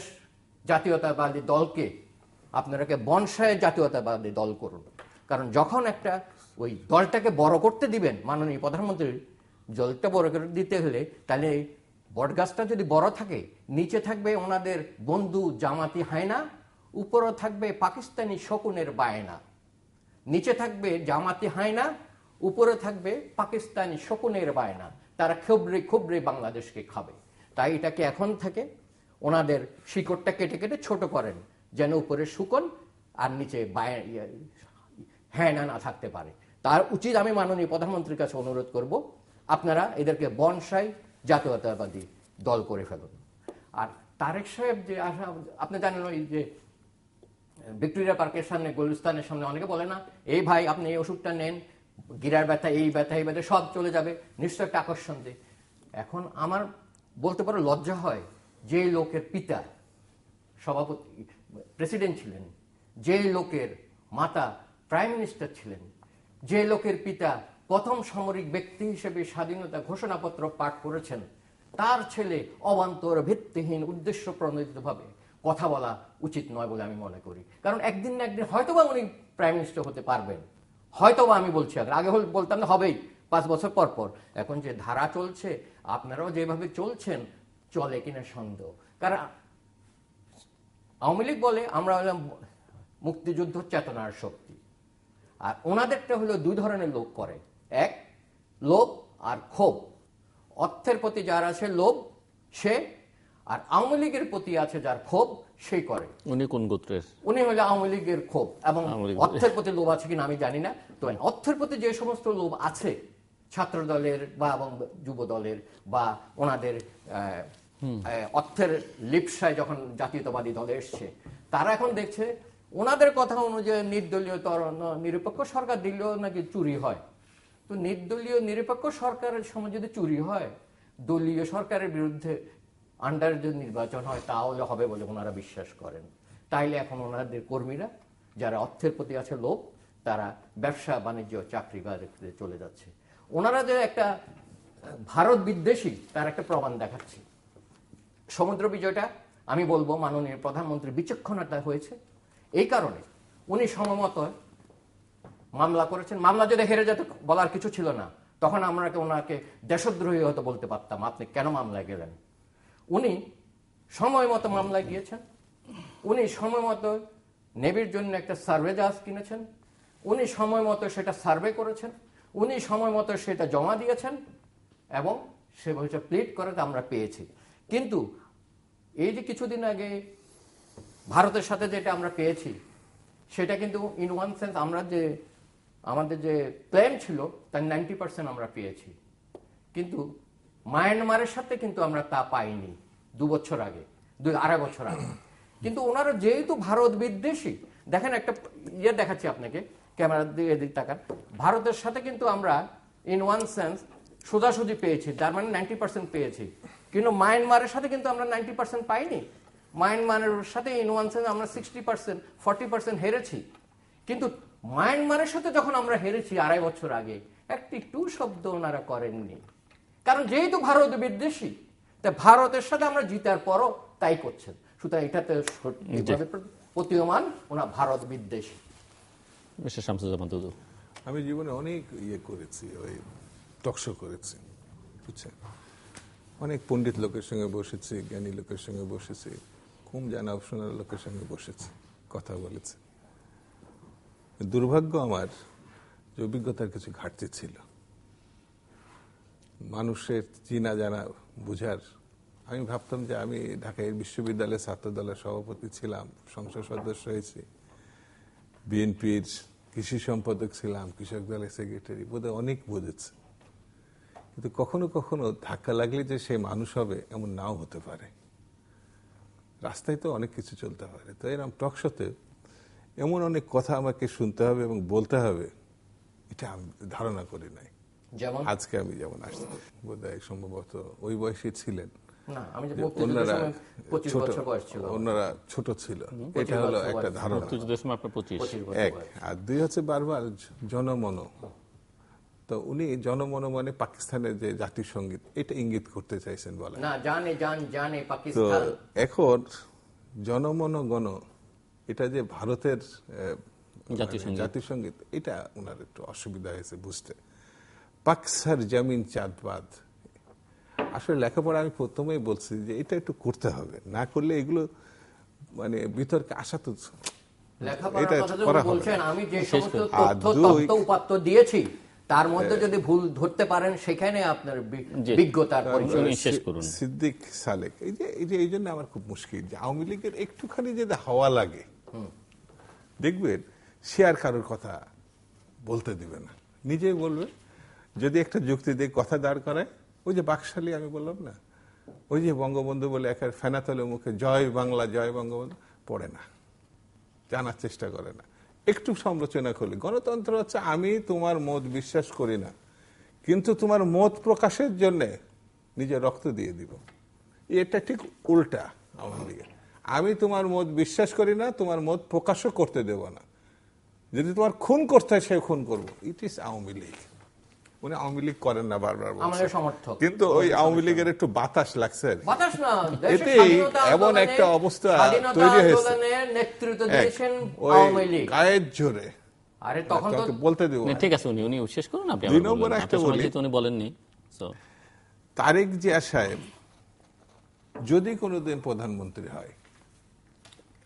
জাতীয়তাবাদী দলকে আপনারাকে বনসায় জাতীয়তাবাদী দল করুন। কারণ যখন একটা ওই দলটাকে বড় করতে দিবেন, মাননীয় প্রধানমন্ত্রী, দলটা বড় করে দিতে হলে তাহলে বটগাছটা যদি বড় থাকে, নিচে থাকবে ওনাদের বন্ধু জামাতি হায়না, উপরে থাকবে পাকিস্তানি শকুনের বায়না। নিচে থাকবে জামাতি হায়না, উপরে থাকবে পাকিস্তানি শকুনের বায়না। তারা খুবরে খুবরে বাংলাদেশকে খাবে। তাই এটাকে এখন থেকে ওনাদের শিকড়টা কেটে কেটে ছোট করেন, যেন উপরে শুকন আর নিচে হায়না না থাকতে পারে। তার উচিত আমি মাননীয় প্রধানমন্ত্রীর কাছে অনুরোধ করব, আপনারা এদেরকে বনসাই জাতীয়তাবাদী দল করে ফেলুন। আর তারেক সাহেব যে আপনি জানেন, ওই যে ভিক্টোরিয়া পার্কের সামনে, গুলিস্তানের সামনে অনেকে বলে না, এই ভাই আপনি এই ওষুধটা নেন, গিরার ব্যথা, এই ব্যথা, এই ব্যথা সব চলে যাবে, নিশ্চয় একটা আকর্ষণ দেয়। এখন আমার বলতে পারো লজ্জা হয়, যে লোকের পিতা সভাপতি প্রেসিডেন্ট ছিলেন, যে লোকের মাতা প্রাইম মিনিস্টার ছিলেন, যে লোকের পিতা প্রথম সামরিক ব্যক্তি হিসেবে স্বাধীনতা ঘোষণাপত্র পাঠ করেছেন, তার ছেলে অবান্তর ভিত্তিহীন উদ্দেশ্য প্রণোদিতভাবে কথা বলা উচিত নয় বলে আমি মনে করি। কারণ একদিন না একদিন হয়তোবা উনি প্রাইম মিনিস্টার হতে পারবেন, হয়তোবা, আমি বলছি আগে বলতাম না হবেই 5 বছর পর পর। এখন যে ধারা চলছে, আপনারাও যেভাবে চলছেন, চলে কিনা সন্দেহ। কারণ আওয়ামী লীগ বলে আমরা হলাম মুক্তিযুদ্ধ চেতনার শক্তি, আর ওনাদেরটা হলো 2 ধরনের লোক করে, এক লোভ আর ক্ষোভ। অর্থের প্রতি যার আছে লোভ সে, আর আওয়ামী লীগের প্রতি আছে যার ক্ষোভ সেই করে। উনি কোন গোত্রের? উনি হলে আওয়ামী লীগের ক্ষোভ, এবং অর্থের প্রতি লোভ আছে কিনা আমি জানি না। তো অর্থের প্রতি যে সমস্ত লোভ আছে ছাত্র দলের বা এবং যুব দলের বা ওনাদের অর্থের লিপসায় যখন জাতীয়তাবাদী দলে এসছে, তারা এখন দেখছে ওনাদের কথা অনুযায়ী নির্দলীয় নিরপেক্ষ সরকার দিলেও নাকি চুরি হয়। তো নির্দলীয় নিরপেক্ষ সরকারের সময় যদি চুরি হয়, দলীয় সরকারের বিরুদ্ধে আন্ডার যদি নির্বাচন হয় তাহলে হবে বলে ওনারা বিশ্বাস করেন। তাইলে এখন ওনাদের কর্মীরা যারা অর্থের প্রতি আছে লোভ, তারা ব্যবসা বাণিজ্য চাকরি বাকরিতে চলে যাচ্ছে। ওনারা যে একটা ভারত বিদ্বেষী তার একটা প্রমাণ দেখাচ্ছে। সমুদ্র বিজয়টা আমি বলবো মাননীয় প্রধানমন্ত্রী বিচক্ষণতা হয়েছে এই কারণে, উনি সময়মত মামলা করেছেন। মামলা যদি হেরে যেত বলার কিছু ছিল না, তখন আমরা ওনাকে দেশদ্রোহী হয়তো বলতে পারতাম, আপনি কেন মামলায় গেলেন। উনি সময় মতো মামলায় গিয়েছেন, উনি সময় মতো নেভির জন্য একটা সার্ভে জাহাজ কিনেছেন, উনি সময় মতো সেটা সার্ভে করেছেন, উনি সময় মতো সেটা জমা দিয়েছেন, এবং সে বলছে প্লিট করে আমরা পেয়েছি। কিন্তু এই যে কিছুদিন আগে ভারতের সাথে যেটা আমরা পেয়েছি, সেটা কিন্তু ইন ওয়ান সেন্স আমরা যে আমাদের যে ক্লেম ছিল তার 90% আমরা পেয়েছি, কিন্তু মায়ানমারের সাথে কিন্তু আমরা তা পাইনি 2 বছর আগে, 2-2.5 বছর আগে। কিন্তু ওনারা যেহেতু ভারত বিদ্বেষী, দেখেন একটা ইয়ে দেখাচ্ছি আপনাকে, ক্যামেরা দিয়ে এদিক তাকান। ভারতের সাথে কিন্তু আমরা ইন ওয়ান সেন্স সোজাসুজি পেয়েছি, তার মানে 90% পেয়েছি, কিন্তু মায়ানমারের সাথে কিন্তু আমরা 90% পাইনি। মায়ানমারের সাথে ইন ওয়ান সেন্স আমরা 60%, 40% হেরেছি। কিন্তু মায়ানমারের সাথে যখন আমরা হেরেছি 2.5 বছর আগে, একটি টু শব্দ ওনারা করেননি। কারণ যেহেতু ভারত বিদ্বেষী, তাই ভারতের সাথে আমরা জিতার পরও তাই করছেন। সুতরাং এটাতে প্রতীয়মান ওনা ভারত বিদ্বেষী। মিস্টার শামসুজ্জামান দুদু, আমি জীবনে অনেক করেছি, ওই টকশো করেছি, বুঝছেন, অনেক পণ্ডিত লোকের সঙ্গে বসেছি, জ্ঞানী লোকের সঙ্গে বসেছি, কম জানা অপশনাল লোকের সঙ্গে বসেছি, কথা বলেছি। দুর্ভাগ্য আমার যে অভিজ্ঞতার কিছু ঘাটতি ছিল, মানুষের চিনা জানা বুঝার। আমি ভাবতাম যে আমি ঢাকা বিশ্ববিদ্যালয়ের ছাত্র দলের সভাপতি ছিলাম, সংসদ সদস্য হয়েছি, বিএনপির কৃষি সম্পাদক ছিলাম, কৃষক দলের সেক্রেটারি, বোধহয় অনেক বুঝেছে। কিন্তু কখনো কখনো ধাক্কা লাগলে যে সে মানুষ হবে এমন নাও হতে পারে, রাস্তায় তো অনেক কিছু চলতে পারে। তো এরকম টকশোতে এমন অনেক কথা আমাকে শুনতে হবে এবং বলতে হবে, এটা আমি ধারণা করি নাই। যেমন আজকে আমি যেমন আসছি, বোধহয় সম্ভবত ওই বয়সী ছিলেন, ওনারা ছোট ছিল, এটা হলো একটা ধারণা। এক আর দুই হচ্ছে বারবার জনমন, তো উনি জনমন মানে পাকিস্তানের যে জাতীয় সঙ্গীত, এটা ইঙ্গিত করতে চাইছেন বলা। তো এখন জনমন গণ, এটা যে ভারতের জাতীয় সঙ্গীত, এটা ওনার একটু অসুবিধা হয়েছে বুঝতে। পাকসার জমিন চাঁদবাদ, আসলে লেখাপড়া আমি প্রথমেই বলছি যে এটা একটু করতে হবে, না করলে এগুলো মানে বিতর্কে আসা তো এটা করা হবে। আমি যে সমস্ত তথ্য উপাত্ত দিয়েছি তার মধ্যে যদি ভুল ধরতে পারেন, সেখানে আপনার বিজ্ঞতার পরিচয়। সিদ্দিক সালেক, এই জন্য আমার খুব মুশকিল যে আওয়ামী লীগের একটুখানি যদি হাওয়া লাগে, দেখবেন সে আর কারোর কথা বলতে দিবে না, নিজেই বলবে। যদি একটা যুক্তি দিয়ে কথা দাঁড় করায়, ওই যে বাকশালী আমি বললাম না, ওই যে বঙ্গবন্ধু বলে একের ফেনাতলে মুখে জয় বাংলা জয় বঙ্গবন্ধু পড়ে না, জানার চেষ্টা করে না, একটু সমালোচনা করলে। গণতন্ত্র হচ্ছে আমি তোমার মত বিশ্বাস করি না, কিন্তু তোমার মত প্রকাশের জন্য নিজের রক্ত দিয়ে দিব। এটা ঠিক উল্টা আওয়ামী লীগের। আমি তোমার মত বিশ্বাস করি না, তোমার মত প্রকাশও করতে দেব না। যদি তোমার খুন করতে হয় সে খুন করবো। It is Awami League. উনি আওয়ামী লীগ করেন না, বারবার আমাদের সমর্থক, কিন্তু ওই আওয়ামী লীগের একটু বাতাস লাগছে, বাতাস না, এতে এমন একটা অবস্থা তৈরি হয়েছে, নেতৃত্ব দিয়েছেন আওয়ামী লীগ গায়ের জোরে। আরে তখন তো বলতে দেব, ঠিক আছে, উনি শেষ করুন, আপনি দুই নম্বর একটা বলি, উনি বলেননি। তারেক জিয়া সাহেব যদি কোনোদিন প্রধানমন্ত্রী হয়,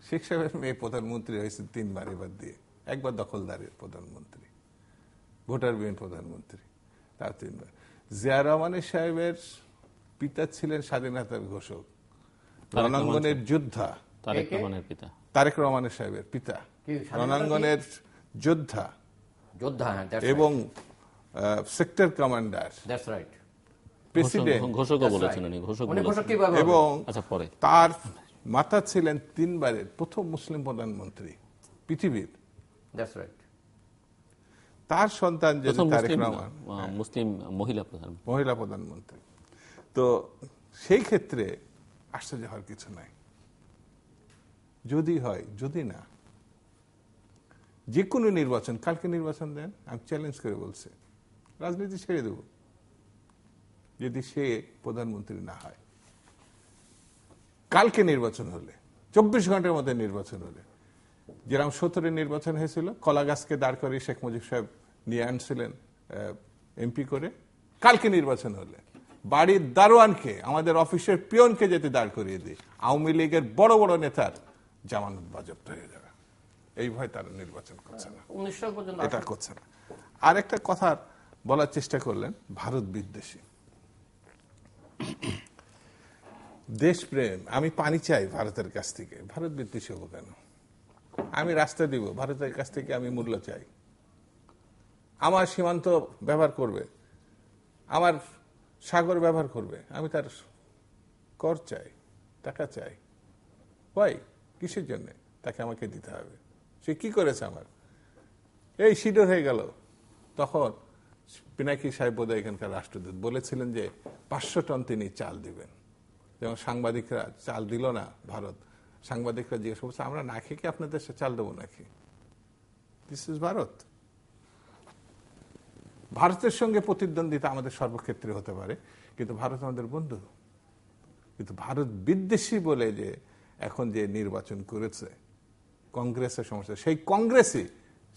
শেখ সাহেবের মেয়ে প্রধানমন্ত্রী হয়েছে 3 বার, এবার দিয়ে, একবার দখলদারের প্রধানমন্ত্রী, ভোটার বিহীন প্রধানমন্ত্রী, তার 3 বার। জিয়া রহমানের সাহেবের পিতা ছিলেন স্বাধীনতার ঘোষক, রণাঙ্গনের যোদ্ধা, তারেক রহমানের পিতা, তারেক রহমানের সাহেবের পিতা রণাঙ্গনের যোদ্ধা এবং সেক্টর কমান্ডার, প্রেসিডেন্ট, ঘোষকও বলেছেন উনি, ঘোষক এবং পরে তার মাতা ছিলেন 3 বারের প্রথম মুসলিম প্রধানমন্ত্রী পৃথিবীর। তার সন্তান যে তারেক রহমান, মুসলিম মহিলা প্রধানমন্ত্রী। তো সেই ক্ষেত্রে আশ্চর্য হওয়ার কিছু নাই। যদি হয়, যদি না, যে কোনো নির্বাচন, কালকে নির্বাচন দেন, আমি চ্যালেঞ্জ করে বলছি, রাজনীতি ছেড়ে দেব যদি সে প্রধানমন্ত্রী না হয়। কালকে নির্বাচন হলে, 24 ঘন্টার মধ্যে নির্বাচন হলে, যেরকম 17 নির্বাচন হয়েছিল, কলা গাছকে দাঁড় করে শেখ মুজিব সাহেব নিয়ে আনছিলেন এমপি করে, কালকে নির্বাচন হলে বাড়ির দারোয়ানকে, আমাদের অফিসের পিয়নকে যেতে দাঁড় করিয়ে দিই, আওয়ামী লীগের বড় বড় নেতার জামানত বাজেয়াপ্ত হয়ে যাবে। এই ভয় তারা নির্বাচন করছে না, এটা করছে না। আর একটা কথা বলার চেষ্টা করলেন, ভারত বিদ্বেষী, দেশপ্রেম। আমি পানি চাই ভারতের কাছ থেকে, ভারত বিদ্বেষী হবো কেন? আমি রাস্তা দিব, ভারতের কাছ থেকে আমি মূল্য চাই। আমার সীমান্ত ব্যবহার করবে, আমার সাগর ব্যবহার করবে, আমি তার কর চাই, টাকা চাই। ভাই কিসের জন্য তাকে আমাকে দিতে হবে? সে কি করেছে আমার? এই শিডিউল হয়ে গেল। তখন পিনাকি সাহেব বোধহয় এখানকার রাষ্ট্রদূত বলেছিলেন যে 500 টন তিনি চাল দিবেন। যেমন সাংবাদিকরা চাল দিল না ভারত, সাংবাদিকরা জিজ্ঞেস করছে আমরা না খেয়ে কি আপনাদের চাল দেবো নাকি? This is Bharat. ভারতের সঙ্গে প্রতিদ্বন্দ্বিতা আমাদের সর্বক্ষেত্রে হতে পারে, কিন্তু ভারত আমাদের বন্ধু। কিন্তু ভারত বিদ্বেষী বলে যে এখন যে নির্বাচন করেছে, কংগ্রেসের সমস্যা, সেই কংগ্রেসই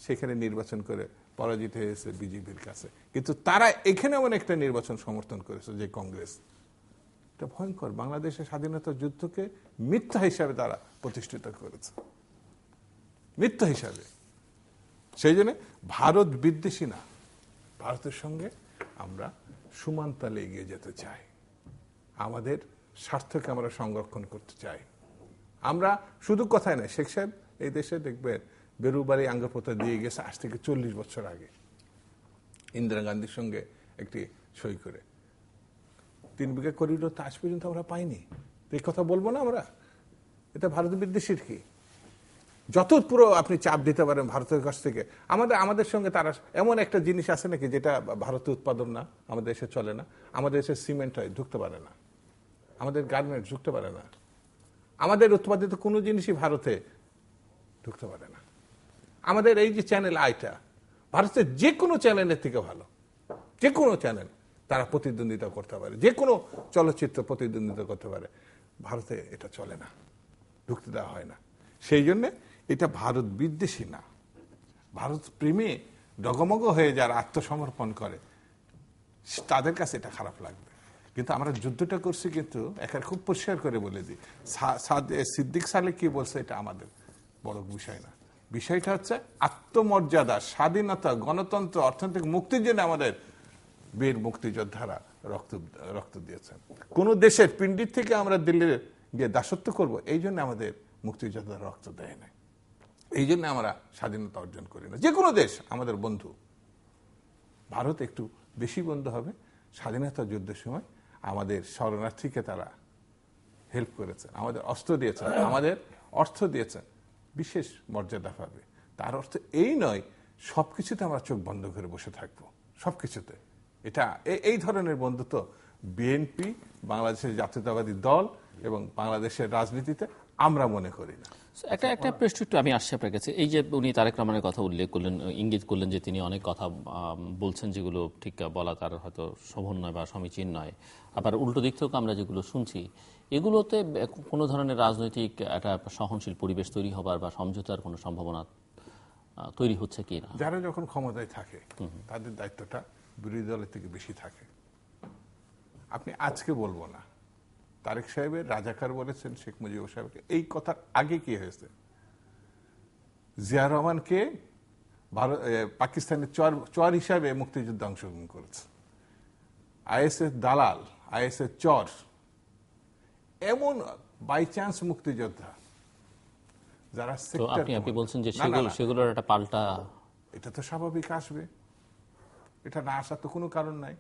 সেখানে নির্বাচন করে পরাজিত হয়েছে বিজেপির কাছে। কিন্তু তারা এখানে এমন একটা নির্বাচন সমর্থন করেছে যে কংগ্রেস, এটা ভয়ঙ্কর। বাংলাদেশের স্বাধীনতা যুদ্ধকে মিথ্যা হিসাবে তারা প্রতিষ্ঠিত করেছে, মিথ্যা হিসাবে। সেই জন্য ভারত বিদ্বেষী না, ভারতের সঙ্গে আমরা সমান তালে এগিয়ে যেতে চাই, আমাদের স্বার্থকে আমরা সংরক্ষণ করতে চাই। আমরা শুধু কথায় নয়, শেখ সাহেব এই দেশে দেখবেন বেরুবাড়ি আঙ্গপোতা দিয়ে গেছে আজ থেকে 40 বছর আগে, ইন্দিরা গান্ধীর সঙ্গে একটি সই করে। 3 বিঘা করিডোর তো আজ পর্যন্ত আমরা পাইনি। এই কথা বলবো না আমরা? এটা ভারত বিদ্বেষীর কি? যত পুরো আপনি চাপ দিতে পারেন ভারতের কাছ থেকে, আমাদের সঙ্গে তারা এমন একটা জিনিস আছে নাকি যেটা ভারতে উৎপাদন না, আমাদের দেশে চলে না? আমাদের দেশে সিমেন্ট হয়, ঢুকতে পারে না। আমাদের গার্মেন্টস ঢুকতে পারে না। আমাদের উৎপাদিত কোনো জিনিসই ভারতে ঢুকতে পারে না। আমাদের এই যে চ্যানেল আইটা ভারতের যে কোনো চ্যানেলের থেকে ভালো, যে কোনো চ্যানেল তারা প্রতিদ্বন্দ্বিতা করতে পারে, যে কোনো চলচ্চিত্র প্রতিদ্বন্দ্বিতা করতে পারে। ভারতে এটা চলে না, ঢুকতে দেওয়া হয় না। সেই জন্য এটা ভারত বিদ্বেষী না, ভারত প্রেমে ডগমগ হয়ে যারা আত্মসমর্পণ করে তাদের কাছে এটা খারাপ লাগবে। কিন্তু আমরা যুদ্ধটা করছি কিন্তু একার খুব পরিষ্কার করে বলে দিই, সিদ্দিক সালেহ কি বলছে এটা আমাদের বড় বিষয় না। বিষয়টা হচ্ছে আত্মমর্যাদা, স্বাধীনতা, গণতন্ত্র, অর্থনৈতিক মুক্তির জন্য আমাদের বীর মুক্তিযোদ্ধারা রক্ত দিয়েছেন। কোন দেশের পিণ্ডির থেকে আমরা দিল্লির গিয়ে দাসত্ব করব, এই জন্য আমাদের মুক্তিযোদ্ধারা রক্ত দেয় না, এই জন্য আমরা স্বাধীনতা অর্জন করি না। যে কোনো দেশ আমাদের বন্ধু। ভারত একটু বেশি বন্ধু হবে। স্বাধীনতা যুদ্ধের সময় আমাদের শরণার্থীকে তারা হেল্প করেছেন, আমাদের অস্ত্র দিয়েছেন, আমাদের অর্থ দিয়েছেন। বিশেষ মর্যাদা পাবে। তার অর্থ এই নয় সবকিছুতে আমরা চোখ বন্ধ করে বসে থাকবো, সবকিছুতে। এটা এই ধরনের বন্ধুত্ব বিএনপি, বাংলাদেশের জাতীয়তাবাদী দল এবং বাংলাদেশের রাজনীতিতে আমরা মনে করি না। একটা প্রশ্ন একটু আমি আসছি আপনার কাছে। এই যে উনি তারেক রহমানের কথা উল্লেখ করলেন, ইঙ্গিত করলেন যে তিনি অনেক কথা বলছেন যেগুলো ঠিক বলা তার হয়তো শোভন নয় বা সমীচীন নয়, আবার উল্টো দিক থেকেও আমরা যেগুলো শুনছি এগুলোতে কোনো ধরনের রাজনৈতিক একটা সহনশীল পরিবেশ তৈরি হবার বা সমঝোতার কোনো সম্ভাবনা তৈরি হচ্ছে কি না? যারা যখন ক্ষমতায় থাকে তাদের দায়িত্বটা বিরোধী দলের থেকে বেশি থাকে। আপনি আজকে বলবো না, তারেক সাহেবের রাজাকার বলেছেন শেখ মুজিবুর সাহেবকে, এই কথার আগে কি হয়েছে? জিয়া রহমানকে পাকিস্তানের চর হিসাবে মুক্তিযুদ্ধে অংশগ্রহণ করেছে। আইএসএর দালাল, আইএসএর চর, এমন বাই চান্স মুক্তিযোদ্ধা যারা আপনি বলছেন যে সেগুলোর একটা পাল্টা, এটা তো স্বাভাবিক আসবে, এটা না আসার তো কোনো কারণ নাই।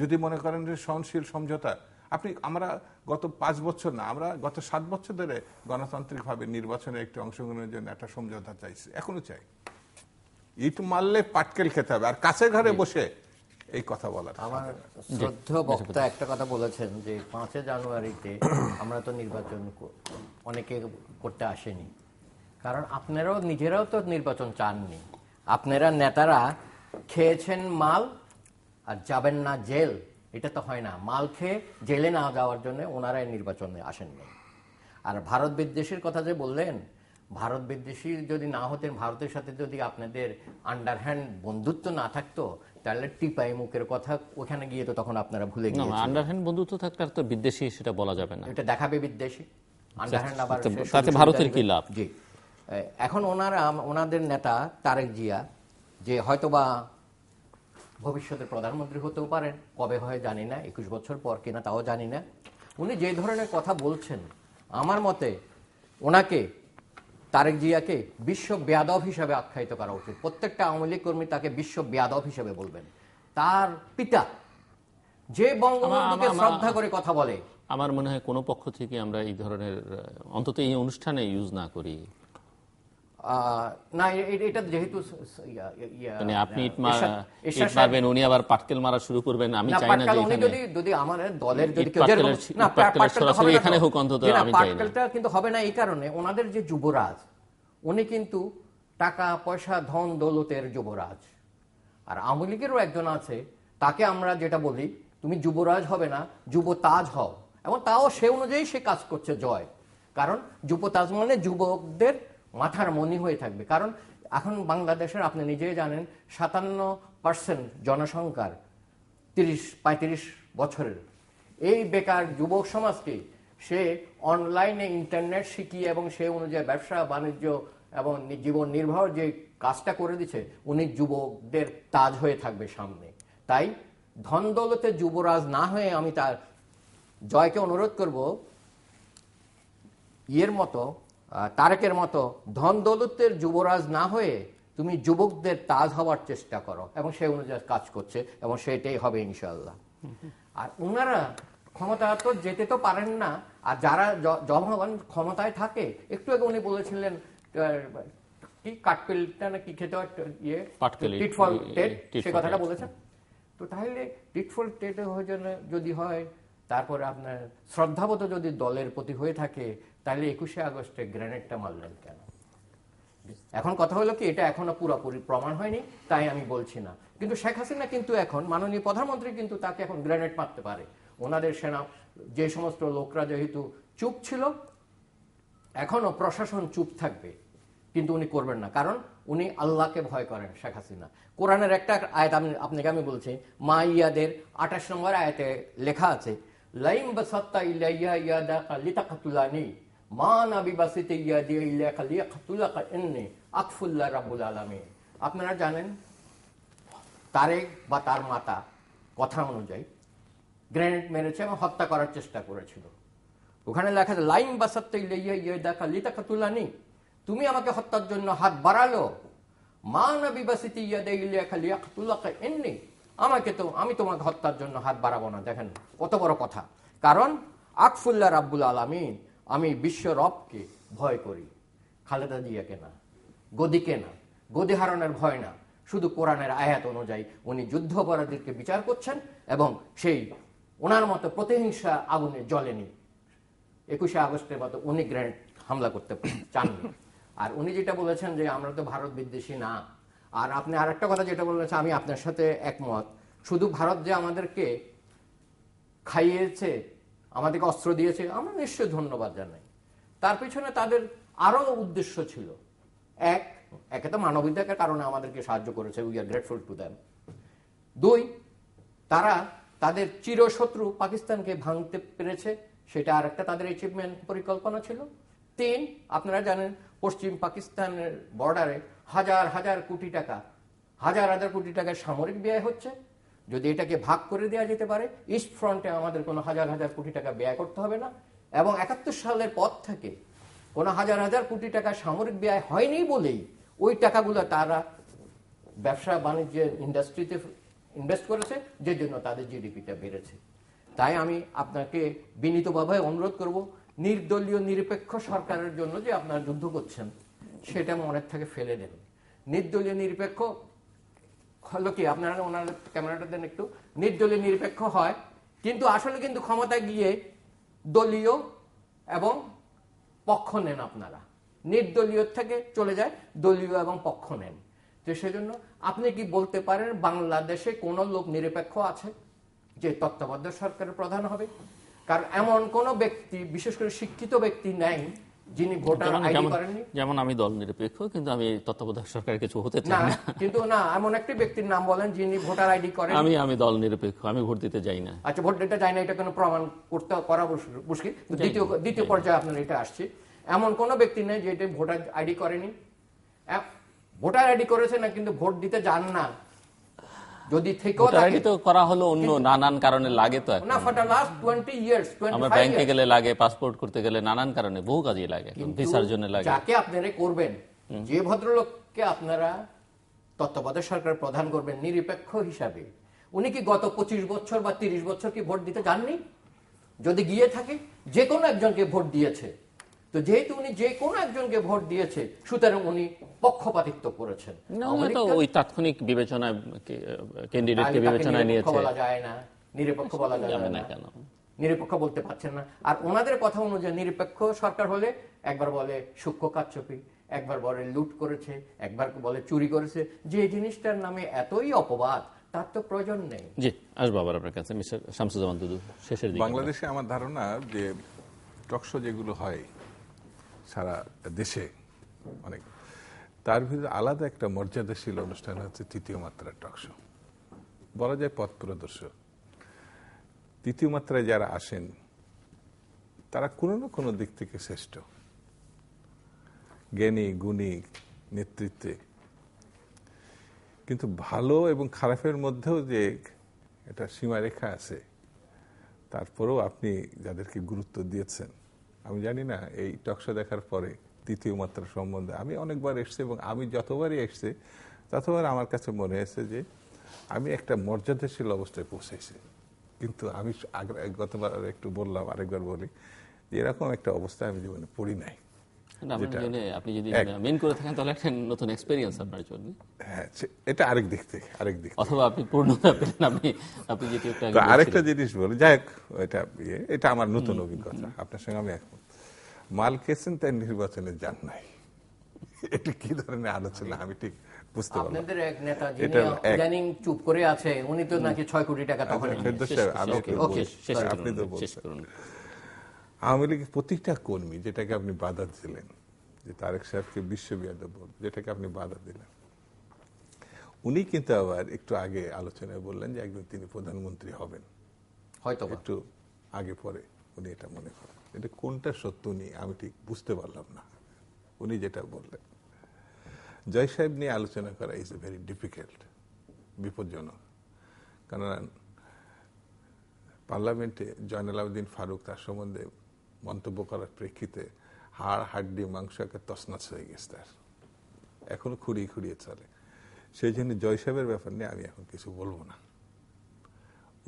যদি মনে করেন যে সহনশীল সমঝোতা, আমরা গত 5 বছর না, আমরা গত 7 বছর ধরে গণতান্ত্রিকভাবে নির্বাচনে একটি অংশগ্রহণের জন্য একটা সমঝোতা চাইছি, এখনো চাই। ইট মারলে পাটকেল খেতে হবে, আর কাছে ঘরে বসে এই কথা বলার। আমার শ্রদ্ধেয় বক্তা একটা কথা বলেছেন যে 5 জানুয়ারিতে আমরা তো নির্বাচন অনেকে করতে আসেনি, কারণ আপনারাও নিজেরাও তো নির্বাচন চাননি। আপনারা নেতারা খেয়েছেন মাল আর যাবেন না জেল, এটা তো হয় না। মাল খেয়ে জেলে না যাওয়ার জন্য ওনারাই নির্বাচনে আসেননি। আর ভারত বিদ্বেষীর কথা যে বললেন, ভারত বিদ্বেষী যদি না হতেন, ভারতের সাথে যদি আপনাদের আন্ডারহ্যান্ড বন্ধুত্ব না থাকতো, তাহলে টিপাই মুখের কথা ওখানে গিয়ে তো তখন আপনারা ভুলে গিয়েছেন। আন্ডারহ্যান্ড বন্ধুত্ব থাকলে আর তো বিদ্বেষী সেটা বলা যাবে না, এটা দেখাবে বিদ্বেষী। আন্ডারহ্যান্ড আবার তাতে ভারতের কি লাভ? জি, এখন ওনাদের নেতা তারেক জিয়া, যে হয়তোবা ভবিষ্যতে প্রধানমন্ত্রী হতেও পারেন, কবে হয় জানি না, 21 বছর পর কিনা তাও জানি না। উনি যে ধরনের কথা বলছেন, আমার মতে ওনাকে, তারেক জিয়াকে বিশ্ব বেয়াদব হিসাবে আখ্যায়িত করা উচিত। প্রত্যেকটা আওয়ামী লীগ কর্মী তাকে বিশ্ব বেয়াদব হিসাবে বলবেন। তার পিতা যে বঙ্গবন্ধুকে শ্রদ্ধা করে কথা বলে, আমার মনে হয় কোনো পক্ষ থেকে আমরা এই ধরনের অন্তত এই অনুষ্ঠানে ইউজ না করি। না, এটা যেহেতু মানে আপনি ইট মারবেন, উনি আবার পাটকেল মারা শুরু করবেন, আমি চাই না যে উনি যদি আমাদের দলের যদি এখানে হোক অন্তত আমি চাই না। পাটকেলটা কিন্তু হবে না এই কারণে, ওনাদের যে যুবরাজ, উনি কিন্তু টাকা পয়সা ধন দৌলতের যুবরাজ। আর আওয়ামী লীগেরও একজন আছে, তাকে আমরা যেটা বলি, তুমি যুবরাজ হবে না, যুবতাজ হও, এবং তাও সে অনুযায়ী সে কাজ করছে জয়। কারণ যুবতাজ মানে যুবকদের মাথার মনি হয়ে থাকবে। কারণ এখন বাংলাদেশের আপনি নিজেই জানেন 57% জনসংখ্যার 30-35 বছরের এই বেকার যুবক সমাজকে সে অনলাইনে ইন্টারনেট শিখিয়ে এবং সে অনুযায়ী ব্যবসা বাণিজ্য এবং জীবন নির্বাহ যে কাজটা করে দিচ্ছে, উনি যুবকদের তাজ হয়ে থাকবে সামনে। তাই ধন দৌলতের যুবরাজ না হয়ে আমি তার জয়কে অনুরোধ করব, তারেকের মতো ধন দৌলতের যুবরাজ না হয়ে তুমি যুবকদের তাজ হওয়ার চেষ্টা করো, এবং সেই অনুযায়ী কাজ করছে এবং সেটাই হবে ইনশাআল্লাহ। আর ওনারা ক্ষমতা তো যেতে তো পারেন না, আর যারা জনগণ ক্ষমতায় থাকে, একটু আগে উনি বলেছিলেন কি কাঠপেলটা না কি খেতে টিট ফর টেট, সে কথাটা বলেছেন। তো তাহলে টিট ফর টেট যদি হয়, তারপরে আপনার শ্রদ্ধাবোধ যদি দলের প্রতি হয়ে থাকে, তাহলে 21শে আগস্টে গ্রেনেডটা মারলেন কেন? এখন কথা হলো কি, এটা এখনো পুরোপুরি প্রমাণ হয়নি, তাই আমি বলছি না। কিন্তু শেখ হাসিনা কিন্তু এখন মাননীয় প্রধানমন্ত্রী কিন্তু তাকে এখন গ্রেনেড মারতে পারে। ওনাদের সেনা যে সমস্ত লোকরা যেহেতু চুপ ছিল, এখনো প্রশাসন চুপ থাকবে, কিন্তু উনি করবেন না, কারণ উনি আল্লাহকে ভয় করেন। শেখ হাসিনা কোরআনের একটা আয়াত আপনাকে আমি বলছি, মা ইয়াদের 28 নম্বর আয়াতে লেখা আছে, লাইম বাসাত্তা ইলাইয়া ইয়াদাকা লিতাকাতুলানি মা নাবি বাসিতে ইয়াদি ইলাকা লিয়াকাতুলাকা ইন্নী আকফুল্লাহ রাব্বুল আলামিন। আপনারা জানেন তারেক বা তার মাতা কথা অনুযায়ী গ্রেনেড মেরেছে এবং হত্যা করার চেষ্টা করেছিল। ওখানে লেখা আছে লাইম বাসাত্তা ইলাইয়া ইয়াদাকা লিতাকাতুলানি, তুমি আমাকে হত্যার জন্য হাত বাড়ালো, মা নাবি বাসিতে ইয়াদি ইলাকা লিয়াকাতুলাকা ইন্নী, আমি তোমাকে হত্যার জন্য হাত বাড়াবো না। দেখেন কত বড় কথা, কারণ আকফুল্লাহ রাব্বুল আলামিন, আমি বিশ্ব রবকে ভয় করি। খালেদা জিয়াকে না, গদিকে না, গদি হারানোর ভয় না, শুধু কোরআনের আয়াত অনুযায়ী উনি যুদ্ধ অপরাধীকে বিচার করছেন এবং সেই ওনার মতো প্রতিহিংসা আগুনে জ্বলেনি। 21শে আগস্টের মতো উনি গ্র্যান্ড হামলা করতে চাননি। আর উনি যেটা বলেছেন যে আমরা তো ভারত বিদ্বেষী না, আর আপনি আরেকটা কথা যেটা বলেছেন আমি আপনার সাথে একমত, শুধু ভারত যে আমাদেরকে খাইয়েছে, আমাদেরকে অস্ত্র দিয়েছে, আমরা নিশ্চয়ই ধন্যবাদ জানাই। তার পিছনে তাদের আরো উদ্দেশ্য ছিল। একে তো মানবাধিকারের কারণে আমাদেরকে সাহায্য করেছে, we are grateful to them. 2, তারা তাদের চিরশত্রু পাকিস্তানকে ভাঙতে পেরেছে, সেটা আর একটা তাদের অ্যাচিভমেন্ট পরিকল্পনা ছিল। 3, আপনারা জানেন পশ্চিম পাকিস্তানের বর্ডারে হাজার হাজার কোটি টাকা সামরিক ব্যয় হচ্ছে। যদি এটাকে ভাগ করে দেওয়া যেতে পারে, ইস্ট ফ্রন্টে আমাদের কোনো হাজার হাজার কোটি টাকা ব্যয় করতে হবে না। এবং 71 সালের পর থেকে কোনো হাজার হাজার কোটি টাকা সামরিক ব্যয় হয়নি বলেই ওই টাকাগুলো তারা ব্যবসা বাণিজ্যের ইন্ডাস্ট্রিতে ইনভেস্ট করেছে, যে জন্য তাদের জিডিপিটা বেড়েছে। তাই আমি আপনাকে বিনীতভাবে অনুরোধ করব, নির্দলীয় নিরপেক্ষ সরকারের জন্য যে আপনারা যুদ্ধ করছেন সেটা মনের থেকে ফেলে দেন। নির্দলীয় নিরপেক্ষ হলো কি, আপনারা ওনার ক্যামেরাটা দেন একটু, নির্দলীয় নিরপেক্ষ হয় কিন্তু আসলে কিন্তু ক্ষমতায় গিয়ে দলীয় এবং পক্ষ নেন। আপনারা নির্দলীয় থেকে চলে যায় দলীয় এবং পক্ষ নেন। তো সেজন্য আপনি কি বলতে পারেন বাংলাদেশে কোন লোক নিরপেক্ষ আছে যে তত্ত্বাবধায়ক সরকারের প্রধান হবে? কারণ এমন কোন ব্যক্তি, বিশেষ করে শিক্ষিত ব্যক্তি নাই যিনি ভোটার আইডি করেননি। যেমন আমি দল নিরপেক্ষ, কিন্তু আমি তত্ত্বাবধায়ক সরকারের কিছু হতে চাই না। কিন্তু না, এমন একটি ব্যক্তির নাম বলেন যিনি ভোটার আইডি করেন। আমি দল নিরপেক্ষ, আমি ভোট দিতে যাই না। আচ্ছা, ভোট দিতে যাই না, এটা কোনো প্রমাণ করা মুশকিল। দ্বিতীয় পর্যায়ে আপনার এটা আসছে, এমন কোন ব্যক্তি নেই যে এটা ভোটার আইডি করেনি। ভোটার আইডি করেছে না, কিন্তু ভোট দিতে যান না। যদি থেকেও থাকে তো করা হলো অন্য নানান কারণে লাগে, তো না ফর দ্য লাস্ট 20 ইয়ার্স, আমরা ব্যাংকে গেলে লাগে, পাসপোর্ট করতে গেলে নানান কারণে বহু কাজে লাগে, ভিসার জন্য লাগে। যাকে আপনারা করবেন, যে ভদ্রলোককে আপনারা তত্ত্বাবধায়ক সরকার প্রধান করবেন নিরপেক্ষ হিসাবে, উনি কি গত 25 বছর বা 30 বছর কি ভোট দিতে যাননি? যদি গিয়ে থাকে, যে কোনো একজনকে ভোট দিয়েছে। তো যেহেতু উনি যে কোনো একজনকে ভোট দিয়েছে, সুতরাং উনি পক্ষপাতিত্ব করেছেন। ওই তাৎক্ষণিক বিবেচনায় ক্যান্ডিডেটকে বিবেচনায় নিয়েছে, বলা যায় না, নিরপেক্ষ বলা যায় না, কেন নিরপেক্ষ বলতে পারছেন না। আর ওনাদের কথা অনুযায়ী নিরপেক্ষ সরকার হলে একবার বলে সূক্ষ্ম কারচুপি, একবার বলে লুট করেছে, একবার বলে চুরি করেছে। যে জিনিসটার নামে এতই অপবাদ, তার তো প্রয়োজন নেই। জি, আসবো আবার আপনার কাছে মিস্টার শামসুজ্জামান দুদু। শেষের দিকে বাংলাদেশে আমার ধারণা যে টকশো যেগুলো হয় সারা দেশে অনেক, তার ভিতরে আলাদা একটা মর্যাদাশীল অনুষ্ঠান হচ্ছে তৃতীয় মাত্রার টকশো, বলা যায় পথ প্রদর্শক। তৃতীয় মাত্রায় যারা আসেন তারা কোনো না কোনো দিক থেকে শ্রেষ্ঠ, জ্ঞানী গুণী নেতৃত্বে। কিন্তু ভালো এবং খারাপের মধ্যেও যে একটা সীমারেখা আছে, তারপরেও আপনি যাদেরকে গুরুত্ব দিয়েছেন, আমি জানি না এই টকশো দেখার পরে তৃতীয় মাত্রা সম্বন্ধে আমি অনেকবার এসছি, এবং আমি যতবারই এসছি ততবার আমার কাছে মনে হয়েছে যে আমি একটা মর্যাদাশীল অবস্থায় পৌঁছেছি। কিন্তু আমি গতবার একটু বললাম, আরেকবার বলি, যে এরকম একটা অবস্থায় আমি জীবনে পড়ি নাই। আপনি যদি মেন করে থাকেন তাহলে একটা নতুন এক্সপেরিয়েন্স আপনার জন্য। হ্যাঁ, এটা আরেক দিক থেকে, অথবা আপনি পূর্ণতা পেলেন। আপনি যেটি আরেকটা জিনিস বলি, যাই হোক, এটা আমার নতুন অভিজ্ঞতা, আপনার সঙ্গে আমি একমত। মাল খেয়েছেন তাই নির্বাচনে যান নাই, এটা কি ধরনের আলোচনা আমি ঠিক বুঝতে পারলাম। আপনাদের এক নেতা যিনি ইদানিং চুপ করে আছে, উনি তো নাকি 6 কোটি টাকা তখন আপনি তো বলছেন আওয়ামী লীগের প্রতিটা কর্মী, যেটাকে আপনি বাধা দিলেন, যে তারেক সাহেবকে বিশ্ববিদ্যালয় বল, যেটাকে আপনি বাধা দিলেন, উনি কিন্তু আবার একটু আগে আলোচনায় বললেন যে একদিন তিনি প্রধানমন্ত্রী হবেন, হয়তো একটু আগে পরে উনি এটা মনে করেন। এটা কোনটা সত্য উনি আমি ঠিক বুঝতে পারলাম না। উনি যেটা বললেন, জয় সাহেব নিয়ে আলোচনা করা ইজ এ ভেরি ডিফিকাল্ট, বিপজ্জনক। কারণ পার্লামেন্টে জয়নাল আবেদিন ফারুক তার সম্বন্ধে মন্তব্য করার প্রেক্ষিতে হাড় হাড্ডি মাংস একটা তছনছ হয়ে গেছে, তার এখনো খুঁড়িয়ে খুঁড়িয়ে চলে। সেই জন্য জয় সাহেবের ব্যাপার নিয়ে আমি এখন কিছু বলবো না,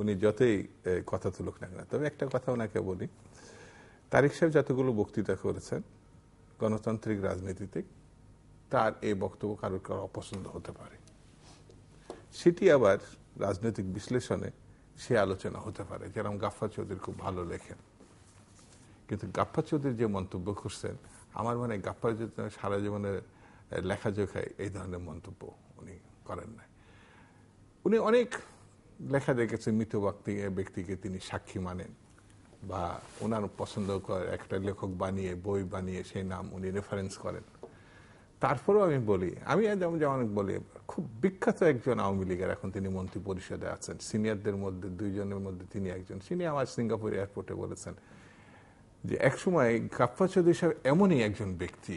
উনি যতই কথা তুলুক না কেন। তবে একটা কথা ওনাকে বলি, তারেক সাহেব যতগুলো বক্তৃতা করেছেন গণতান্ত্রিক রাজনীতিতে তার এই বক্তব্য কারোর কারো অপছন্দ হতে পারে, সেটি আবার রাজনৈতিক বিশ্লেষণে সে আলোচনা হতে পারে। যেরকম গাফফার চৌধুরী খুব ভালো লেখেন, কিন্তু গাফফার চৌধুরী যে মন্তব্য করছেন, আমার মনে হয় গাফফার চৌধুরী সারা জীবনের লেখাজোখায় এই ধরনের মন্তব্য উনি করেন না। উনি অনেক লেখা দেখেছেন, মৃত ব্যক্তিকে তিনি সাক্ষী মানেন, বা ওনার পছন্দ করে একটা লেখক বানিয়ে বই বানিয়ে সেই নাম উনি রেফারেন্স করেন। তারপরেও আমি বলি, আমি যেমন বলি, খুব বিখ্যাত একজন আওয়ামী লীগের, এখন তিনি মন্ত্রী পরিষদে আছেন, সিনিয়রদের মধ্যে 2 জনের মধ্যে তিনি একজন। তিনি আমার সিঙ্গাপুর এয়ারপোর্টে বলেছেন যে একসময় গাফফার চৌধুরী সাহেব এমনই একজন ব্যক্তি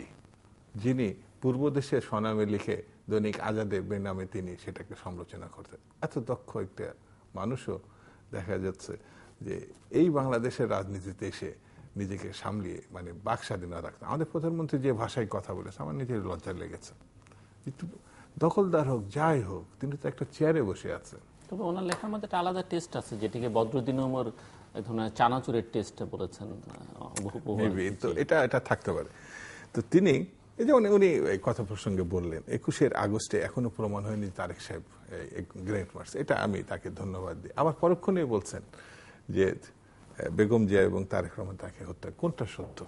যিনি পূর্ব দেশের স্বনামে লিখে দৈনিক আজাদের বেনামে তিনি সেটাকে সমালোচনা করতেন। এত দক্ষ একটা মানুষও দেখা যাচ্ছে যে এই বাংলাদেশের রাজনীতিতে এসে নিজেকে সামলিয়ে মানে বাক স্বাধীনতা রাখতেন। আমাদের প্রধানমন্ত্রী যে ভাষায় কথা বলেছে আমার নিজের লজ্জা লেগেছে। দখলদার হোক যাই হোক, তিনি তো একটা চেয়ারে বসে আছেন। তবে ওনার লেখার মধ্যে একটা আলাদা টেস্ট আছে, যেটিকে বদরুদ্দিন ওমর এক ধরনের চানাচুরের টেস্ট বলেছেন। তো এটা থাকতে পারে। তো তিনি এই যেমন উনি এই কথা প্রসঙ্গে বললেন 21 আগস্টে এখনো প্রমাণ হয়নি তারেক সাহেব গ্রেনেড মার্চ, এটা আমি তাকে ধন্যবাদ দিই। আবার পরক্ষণে বলছেন যে বেগম জিয়া এবং তারেক রহমান তাকে হত্যা, কোনটা সত্য?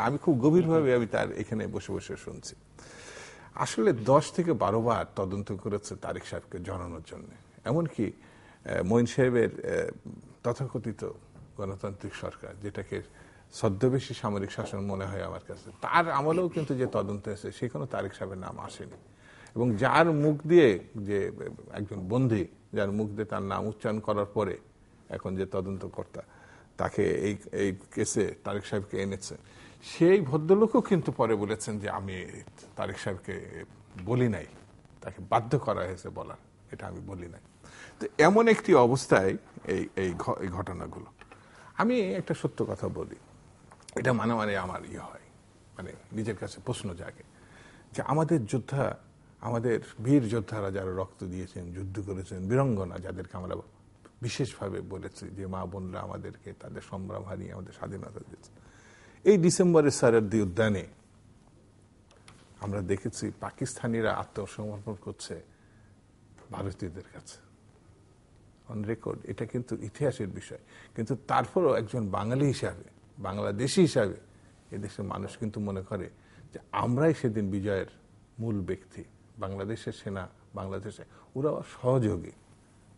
আমি খুব গভীরভাবে আমি তার এখানে বসে বসে শুনছি। আসলে 10 থেকে 12 বার তদন্ত করেছে তারেক সাহেবকে জানানোর জন্য। এমনকি মঈন সাহেবের তথাকথিত গণতান্ত্রিক সরকার, যেটাকে ছদ্মবেশী সামরিক শাসন মনে হয় আমার কাছে, তার আমলেও কিন্তু যে তদন্ত হয়েছে সেখানেও তারেক সাহেবের নাম আসেনি। এবং যার মুখ দিয়ে, যে একজন বন্দী যার মুখ দিয়ে তার নাম উচ্চারণ করার পরে এখন যে তদন্তকর্তা তাকে এই কেসে তারেক সাহেবকে এনেছে, সেই ভদ্রলোকও কিন্তু পরে বলেছেন যে আমি তারেক সাহেবকে বলি নাই, তাকে বাধ্য করা হয়েছে বলার, এটা আমি বলি নাই। তো এমন একটি অবস্থায় এই ঘটনাগুলো, আমি একটা সত্য কথা বলি, এটা মানে আমার হয়, মানে নিজের কাছে প্রশ্ন জাগে যে আমাদের যোদ্ধা, আমাদের বীর যোদ্ধারা যারা রক্ত দিয়েছেন, যুদ্ধ করেছেন, বীরাঙ্গনা যাদেরকে আমরা বিশেষভাবে বলেছি যে মা বোনরা আমাদেরকে তাদের সম্ভ্রম হারিয়ে আমাদের স্বাধীনতা দিয়েছে, এই ডিসেম্বরের সরহদ্দি উদ্যানে আমরা দেখেছি পাকিস্তানিরা আত্মসমর্পণ করছে ভারতীয়দের কাছে, অন রেকর্ড। এটা কিন্তু ইতিহাসের বিষয়। কিন্তু তারপরও একজন বাঙালি হিসাবে, বাংলাদেশি হিসাবে এদেশের মানুষ কিন্তু মনে করে যে আমরাই সেদিন বিজয়ের মূল ব্যক্তি। বাংলাদেশের সেনা, বাংলাদেশে ওরা সহযোগী,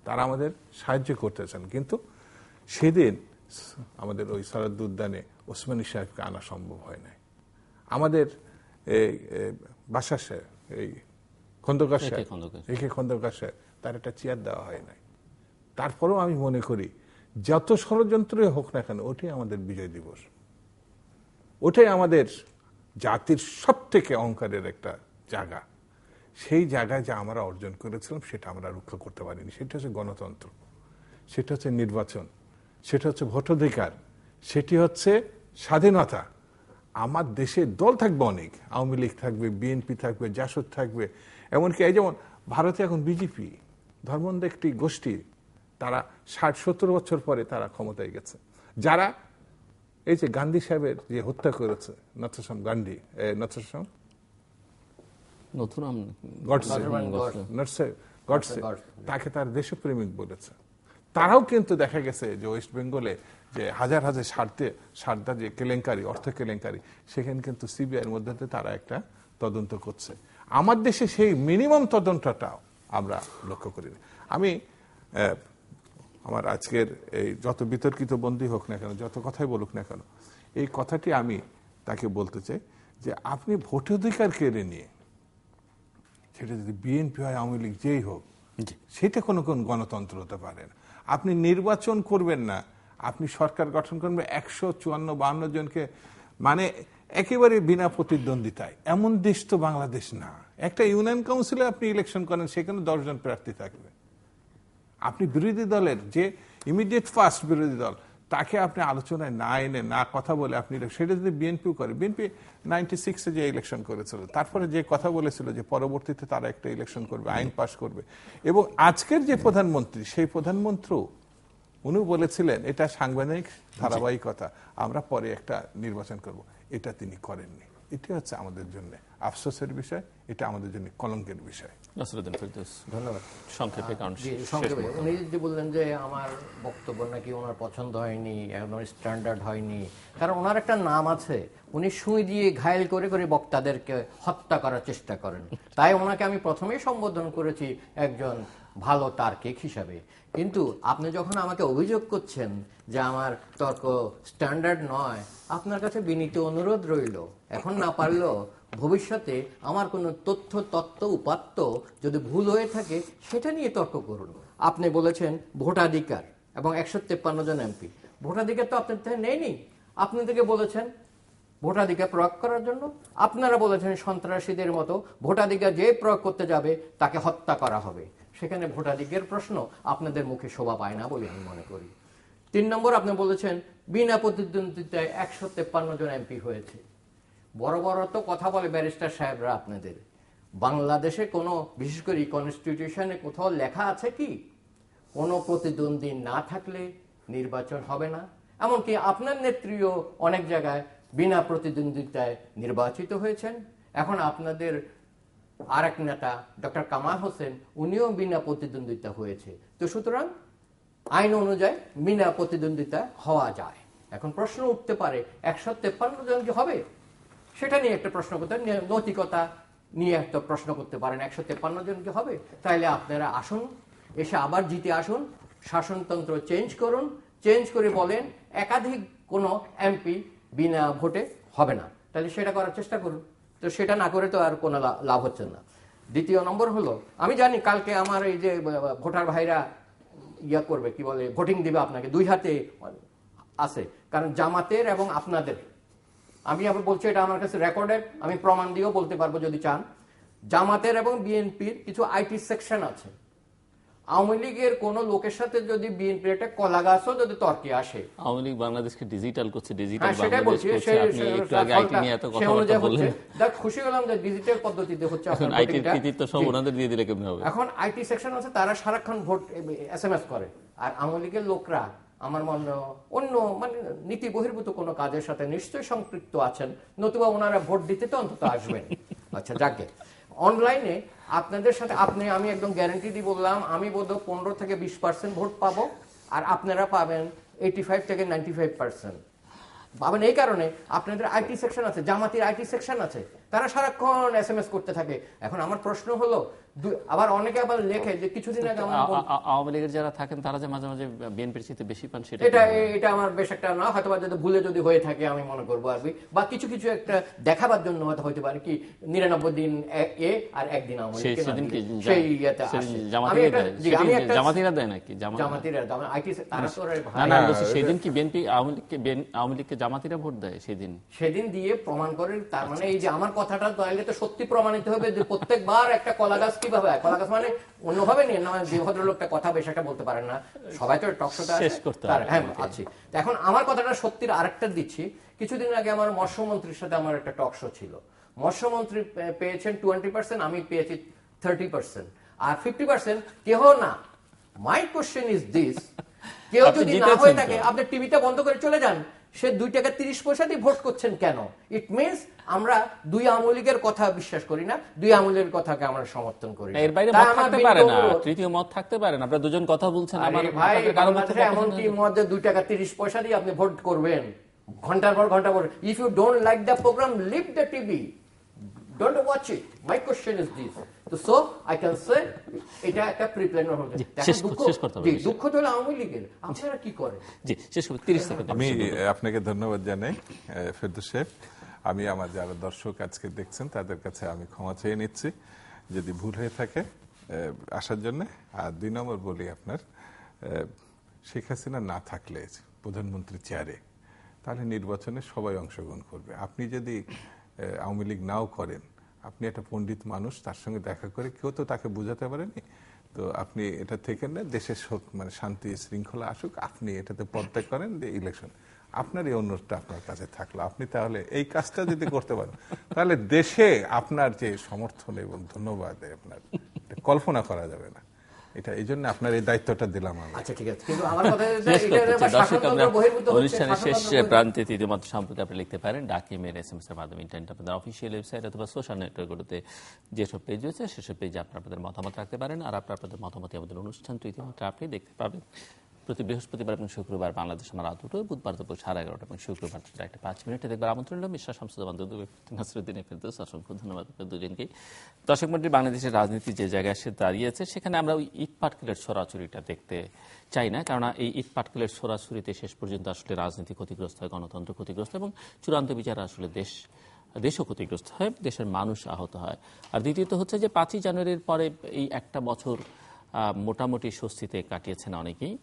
তারা আমাদের সাহায্য করতেছেন। কিন্তু সেদিন আমাদের ওই সরহদ্দি উদ্যানে ওসমানী সাহেবকে আনা সম্ভব হয় নাই। আমাদের বাসার সাহেব, এই খন্দকার সাহেব, খন্দকার সাহেব, তার একটা চেয়ার দেওয়া হয় নাই। তারপরেও আমি মনে করি যত ষড়যন্ত্রই হোক না কেন, ওটাই আমাদের বিজয় দিবস, ওটাই আমাদের জাতির সব থেকে অহংকারের একটা জায়গা। সেই জায়গায় যা আমরা অর্জন করেছিলাম সেটা আমরা রক্ষা করতে পারিনি। সেটা হচ্ছে গণতন্ত্র, সেটা হচ্ছে নির্বাচন, সেটা হচ্ছে ভোটাধিকার, সেটি হচ্ছে স্বাধীনতা। আমার দেশে দল থাকবে অনেক, আওয়ামী লীগ থাকবে, বিএনপি থাকবে, জাসদ থাকবে, এমনকি এই যেমন ভারতে এখন বিজেপি ধর্মান্ধ একটি গোষ্ঠী, তারা 60-70 বছর পরে তারা ক্ষমতায় গেছে। যারা এই যে গান্ধী সাহেবের যে হত্যা করেছে নথুরাম গান্ধী, নথুরাম গডসে, তাকে তার দেশপ্রেমিক বলেছে। তারাও কিন্তু দেখা গেছে যে ওয়েস্ট বেঙ্গলে যে হাজার হাজার সারদা যে কেলেঙ্কারি, অর্থ কেলেঙ্কারি, সেখানে কিন্তু সিবিআইয়ের মধ্যে তারা একটা তদন্ত করছে। আমার দেশে সেই মিনিমাম তদন্তটাও আমরা লক্ষ্য করি না। আমি আমার আজকের এই যত বিতর্কিত বন্দী হোক না কেন, যত কথাই বলুক না কেন, এই কথাটি আমি তাকে বলতে চাই যে আপনি ভোটাধিকার কেড়ে নিয়ে, সেটা যদি বিএনপি হয়, আওয়ামী লীগ যেই হোক, সেটা কোনো গণতন্ত্র হতে পারে না। আপনি নির্বাচন করবেন না, আপনি সরকার গঠন করবেন 154-52 জনকে, মানে একেবারে বিনা প্রতিদ্বন্দ্বিতায়। এমন দেশ তো বাংলাদেশ না। একটা ইউনিয়ন কাউন্সিলে আপনি ইলেকশন করেন, সেখানে 10 জন প্রার্থী থাকবে। আপনি বিরোধী দলের যে ইমিডিয়েট ফার্স্ট বিরোধী দল, তাকে আপনি আলোচনায় না এনে, না কথা বলে আপনি, সেটা যদি বিএনপিও করে, বিএনপি 96-এ যে ইলেকশন করেছিল, তারপরে যে কথা বলেছিল যে পরবর্তীতে তারা একটা ইলেকশন করবে, আইন পাস করবে, এবং আজকের যে প্রধানমন্ত্রী, সেই প্রধানমন্ত্রী উনিও বলেছিলেন এটা সাংবিধানিক ধারাবাহিকতা, আমরা পরে একটা নির্বাচন করব। এটা তিনি করেননি। এটা হচ্ছে আমাদের জন্য আফসোসের বিষয়, এটা আমাদের জন্য কলঙ্কের বিষয়। নাসিরউদ্দিন ফেরদৌস, ধন্যবাদ। সংক্ষেপে, কারণ সংক্ষেপে উনি যে বললেন যে আমার বক্তব্য নাকি ওনার পছন্দ হয়নি, একদম স্ট্যান্ডার্ড হয়নি, কারণ ওনার একটা নাম আছে, উনি সুই দিয়ে ঘায়েল করে করে বক্তাদেরকে হত্যা করার চেষ্টা করেন। তাই ওনাকে আমি প্রথমেই সম্বোধন করেছি একজন ভালো তার্কিক হিসাবে। কিন্তু আপনি যখন আমাকে অভিযোগ করছেন যে আমার তর্ক স্ট্যান্ডার্ড নয়, আপনার কাছে বিনীত অনুরোধ রইল, এখন না পারলেও ভবিষ্যতে আমার কোনো তথ্য, তত্ত্ব, উপাত্ত যদি ভুল হয়ে থাকে সেটা নিয়ে তর্ক করুন। আপনি বলেছেন ভোটাধিকার এবং 153 জন এমপি, ভোটাধিকার তো আপনার থেকে নেয়নি। আপনি থেকে বলেছেন ভোটাধিকার প্রয়োগ করার জন্য, আপনারা বলেছেন সন্ত্রাসীদের মতো ভোটাধিকার যে প্রয়োগ করতে যাবে তাকে হত্যা করা হবে। সেখানে ভোটাধিকার প্রশ্ন আপনাদের মুখে শোভা পায় না বলে আমি মনে করি। 3 নম্বর, আপনি বলেছেন বিনা প্রতিদ্বন্দ্বিতায় 153 জন এমপি হয়েছে। বড় বড় তো কথা বলে ব্যারিস্টার সাহেবরা আপনাদের। বাংলাদেশে কোনো, বিশেষ করে কনস্টিটিউশনে কোথাও লেখা আছে কি কোনো প্রতিদ্বন্দ্বী না থাকলে নির্বাচন হবে না? এমনকি আপনার নেত্রীও অনেক জায়গায় বিনা প্রতিদ্বন্দ্বিতায় নির্বাচিত হয়েছেন। এখন আপনাদের আরেক নেতা ডক্টর কামাল হোসেন, উনিও বিনা প্রতিদ্বন্দ্বিতা হয়েছে। তো সুতরাং আইন অনুযায়ী বিনা প্রতিদ্বন্দ্বিতা হওয়া যায়। এখন প্রশ্ন উঠতে পারে 153 জন কি হবে, সেটা নিয়ে একটা প্রশ্ন করতে, নৈতিকতা নিয়ে একটা প্রশ্ন করতে পারেন, 153 জন কি হবে? তাইলে আপনারা আসুন, এসে আবার জিতে আসুন, শাসনতন্ত্র চেঞ্জ করুন, চেঞ্জ করে বলেন একাধিক কোনো এমপি বিনা ভোটে হবে না, তাহলে সেটা করার চেষ্টা করুন। তো সেটা না করে তো আর কোনো লাভ হচ্ছে না। দ্বিতীয় নম্বর হলো, আমি জানি কালকে আমার এই যে ভোটার ভাইরা ইয়া করবে, কি বলে, ভোটিং দিবে আপনাকে, 2 হাতে আছে, কারণ জামাতের এবং আপনাদের, আমি আবার বলছি এটা আমার কাছে রেকর্ডেড, আমি প্রমাণ দিয়েও বলতে পারবো যদি চান। জামাতের এবং বিএনপির কিছু আইটি সেকশন আছে। আওয়ামী লীগের কোন লোকের সাথে যদি বিএনপির একটা কলা গাছও যদি তর্কে আসে, আওয়ামী লীগ বাংলাদেশকে ডিজিটাল করছে, ডিজিটাল সেটাই বাংলাদেশ বলছি, করছে, আপনি একটু আগে আইটি নিয়ে এত কথাবার্তা বললেন। খুশি হলাম যে ডিজিটাল পদ্ধতিতে হচ্ছে। এখন আইটির কৃতিত্ব সব ওনাদের দিয়ে দিলে কেমন হবে? এখন আইটি সেকশন আছে, তারা সারাক্ষণ ভোট এসএমএস করে, আর আওয়ামী লীগের লোকরা আমার মনে অন্য মানে নীতি বহির্ভূত কোনো কাজের সাথে নিশ্চয়ই সম্পৃক্ত আছেন, নতুবা ওনারা ভোট দিতে তো অন্তত আসবেন। আচ্ছা, যাকে অনলাইনে আপনাদের সাথে আমি একদম গ্যারান্টি দিয়ে বললাম, আমি বোধহয় 15 থেকে 20% ভোট পাবো, আর আপনারা পাবেন 85 থেকে 95% পাবেন। এই কারণে আপনাদের আইটি সেকশন আছে, জামাতির আইটি সেকশন আছে, তারা সারাক্ষণ এসএমএস করতে থাকে। এখন আমার প্রশ্ন হলো, আবার অনেকে আবার লেখে যে কিছুদিন আগে আওয়ামী লীগের যারা থাকেন তারা যে মাঝে মাঝে বিএনপির চেয়ে বেশি পান, এটা আমার বেশ একটা না, হয়তো যদি ভুলে যদি হয়ে থাকে আমি মনে করবো আর কি, বা কিছু কিছু একটা দেখাবার জন্য হয়তো হইতে পারে কি 99 দিন এ আর একদিন আওয়ামী লীগ, সেই ইয়েতে জামাতিরা দেয় নাকি? জামাতিরা আইটি তারা তো না, সেদিন কি বিএনপি আওয়ামী লীগকে জামাতিরা ভোট দেয়? সেদিন দিয়ে প্রমাণ করেন। তার মানে এই যে আমার কথাটা তাহলে তো সত্যি প্রমাণিত হবে যে প্রত্যেকবার একটা কলা গাছ কিভাবে হয়, কলা গাছ মানে অন্যভাবে নিয়ে না, যে ভদ্রলোকটা কথা বেশ একটা বলতে পারেন না, সবাই তো টক শোতে শেষ করতে পারে। হ্যাঁ, আছি। এখন আমার কথাটা সত্যির আরেকটা দিচ্ছি। কিছুদিন আগে আমার মৎস্যমন্ত্রীর সাথে আমার একটা টক শো ছিল। মৎস্যমন্ত্রী পেয়েছেন 20%, আমি পেয়েছি 30%, আর 50% কেহ না। মাই কোশ্চেন ইজ দিস, কেউ যদি না হয়ে থাকে আপনি টিভিটা বন্ধ করে চলে যান, সে 2 টাকা 30 পয়সা দিয়ে ভোট করছেন কেন? ইট মিনস আমরা 2 আওয়ামী লীগের কথা বিশ্বাস করি না, 2 আওয়ামী লীগের কথাকে আমরা সমর্থন করি না। এর বাইরে মত থাকতে পারে না, তৃতীয় মত থাকতে পারে না। আপনারা দুজন কথা বলছেন, আমার ভাই এমন কি মধ্যে 2 টাকা 30 পয়সা দিয়ে আপনি ভোট করবেন ঘন্টার পর ঘন্টা পর? If you don't like the programme, leave the TV, don't watch it. My question is this. So I can say এটা একটা প্রিপ্ল্যান হবে। দুঃখ তো আওয়ামী লীগের, আপনারা কি করেন? জি, শেষ করব 30 সেকেন্ড। আমি আপনাকে ধন্যবাদ জানাই ফেরদৌস সাহেব। আমি আমার যারা দর্শক আজকে দেখছেন তাদের কাছে আমি ক্ষমা চেয়ে নিচ্ছি যদি ভুল হয়ে থাকে আসার জন্য। আর 2 নম্বর বলি, আপনার শেখ হাসিনা না থাকলে প্রধানমন্ত্রী চেয়ারে, তাহলে নির্বাচনে সবাই অংশগ্রহণ করবে। আপনি যদি আওয়ামী লীগ নাও করেন, আপনি একটা পণ্ডিত মানুষ, তার সঙ্গে দেখা করে কেউ তো তাকে বোঝাতে পারেনি, তো আপনি এটা থেকে না, দেশের মানে শান্তি শৃঙ্খলা আসুক, আপনি এটাতে পদত্যাগ করেন, যে ইলেকশন। আপনার এই অনুরোধটা আপনার কাছে থাকলো, আপনি তাহলে এই কাজটা যদি করতে পারেন, তাহলে দেশে আপনার যে সমর্থন এবং ধন্যবাদ আপনার কল্পনা করা যাবে না। এটা এই জন্য আপনার এই দায়িত্বটা দিলাম আমি। আচ্ছা ঠিক আছে, কিন্তু আমার কথা দর্শক, আমরা অনুষ্ঠানের শেষ প্রান্তে তৃতীয় মত সম্পর্কে আপনি লিখতে পারেন ডাকিমের SMS এর মাধ্যমে, ইন্টারনেট আপনাদের অফিসিয়াল ওয়েবসাইট অথবা সোশ্যাল নেটওয়ার্কগুলোতে যেসব পেজ রয়েছে সেসব পেজে আপনাদের মতামত রাখতে পারেন। আর আপনাদের মতামতে আমাদের অনুষ্ঠান তৃতীয় মাত্রা আপনি দেখতে পাবেন প্রতি বৃহস্পতিবার এবং শুক্রবার বাংলাদেশ আমার রাত 2টো, বুধবার দুপুর 11:30 এবং শুক্রবার 5:05 দেখবার আমন্ত্রণ রইল। মিশ্রা শামসুজ্জামান নাসিরউদ্দিন ফেরদৌস, অসংখ্য ধন্যবাদ দুজনকেই। দর্শক মণ্ডলী, বাংলাদেশের রাজনীতি যে জায়গায় এসে দাঁড়িয়েছে সেখানে আমরা ওই ইট পাটকেলের ছড়াছড়িটা দেখতে চাই না, কারণ এই ইট পাটকেলের ছড়াছড়িতে শেষ পর্যন্ত আসলে রাজনীতি ক্ষতিগ্রস্ত হয়, গণতন্ত্র ক্ষতিগ্রস্ত, এবং চূড়ান্ত বিচারে আসলে দেশও ক্ষতিগ্রস্ত হয়, দেশের মানুষ আহত হয়। আর দ্বিতীয়ত হচ্ছে যে 5ই জানুয়ারির পরে এই একটা বছর মোটামুটি স্বস্তিতে কাটিয়েছেন অনেকেই,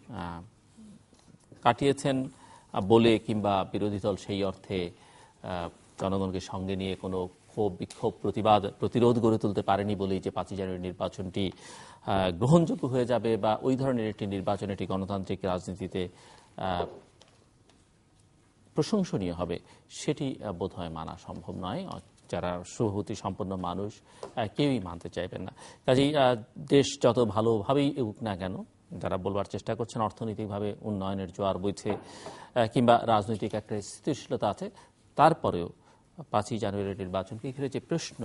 কাটিয়েছেন বলে কিংবা বিরোধী দল সেই অর্থে জনগণকে সঙ্গে নিয়ে কোনো ক্ষোভ বিক্ষোভ প্রতিরোধ গড়ে তুলতে পারেনি বলেই যে 5ই জানুয়ারি নির্বাচনটি গ্রহণযোগ্য হয়ে যাবে বা ওই ধরনের একটি নির্বাচন এটি গণতান্ত্রিক রাজনীতিতে প্রশংসনীয় হবে, সেটি বোধহয় মানা সম্ভব নয়। যারা সুহূতি সম্পন্ন মানুষ কেউই মানতে চাইবেন না। কাজেই দেশ যত ভালোভাবেই এগুক না কেন, যারা বলবার চেষ্টা করছেন অর্থনৈতিকভাবে উন্নয়নের জোয়ার বইছে কিংবা রাজনৈতিক একটা স্থিতিশীলতা আছে, তারপরেও 5ই জানুয়ারির নির্বাচনকে ঘিরে যে প্রশ্ন,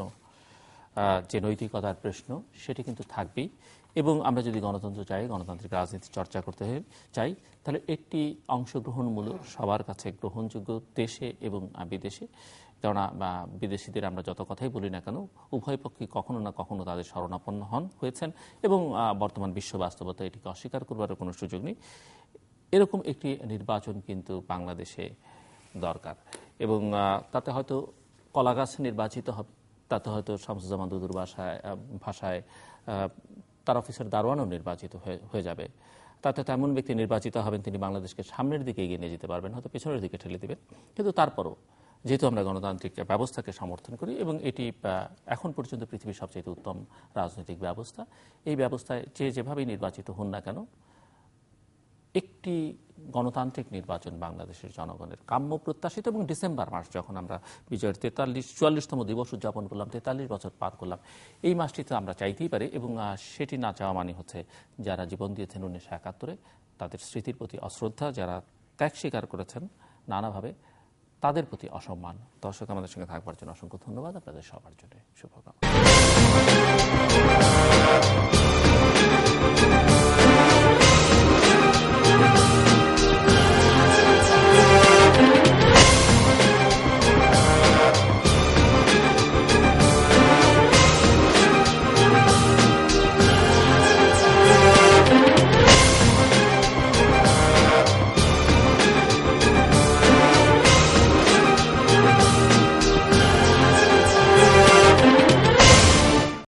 যে নৈতিকতার প্রশ্ন, সেটি কিন্তু থাকবেই। এবং আমরা যদি গণতন্ত্র চাই, গণতান্ত্রিক রাজনীতি চর্চা করতে চাই, তাহলে একটি অংশগ্রহণমূলক, সবার কাছে গ্রহণযোগ্য, দেশে এবং বিদেশে। কেননা বিদেশিদের আমরা যত কথাই বলি না কেন, উভয় পক্ষে কখনো না কখনো তাদের শরণাপন্ন হয়েছেন এবং বর্তমান বিশ্ব বাস্তবতা এটিকে অস্বীকার করবার কোনো সুযোগ নেই। এরকম একটি নির্বাচন কিন্তু বাংলাদেশে দরকার, এবং তাতে হয়তো কলাগাছ নির্বাচিত হবে, তাতে হয়তো শামসুজ্জামান দুদুর ভাষায় তার অফিসের দারোয়ানও নির্বাচিত হয়ে যাবে, তাতে তেমন ব্যক্তি নির্বাচিত হবেন তিনি বাংলাদেশকে সামনের দিকে এগিয়ে নিয়ে যেতে পারবেন, হয়তো পেছনের দিকে ঠেলে দেবেন। কিন্তু তারপরও যেহেতু আমরা গণতান্ত্রিক ব্যবস্থাকে সমর্থন করি এবং এটি এখন পর্যন্ত পৃথিবীর সবচেয়ে উত্তম রাজনৈতিক ব্যবস্থা, এই ব্যবস্থায় যেভাবেই নির্বাচিত হন না কেন, একটি গণতান্ত্রিক নির্বাচন বাংলাদেশের জনগণের কাম্য, প্রত্যাশিত। এবং ডিসেম্বর মাস যখন আমরা বিজয়ের 44তম দিবস উদযাপন করলাম, 43 বছর পার করলাম, এই মাসটিতে আমরা চাইতেই পারি, এবং সেটি না চাওয়া মানে হচ্ছে যারা জীবন দিয়েছেন 1971-এ তাদের স্মৃতির প্রতি অশ্রদ্ধা, যারা ত্যাগ স্বীকার করেছেন নানাভাবে তাদের প্রতি অসম্মান। দর্শক, আমাদের সঙ্গে থাকবার জন্য অসংখ্য ধন্যবাদ, আপনাদের সবার জন্য শুভকামনা।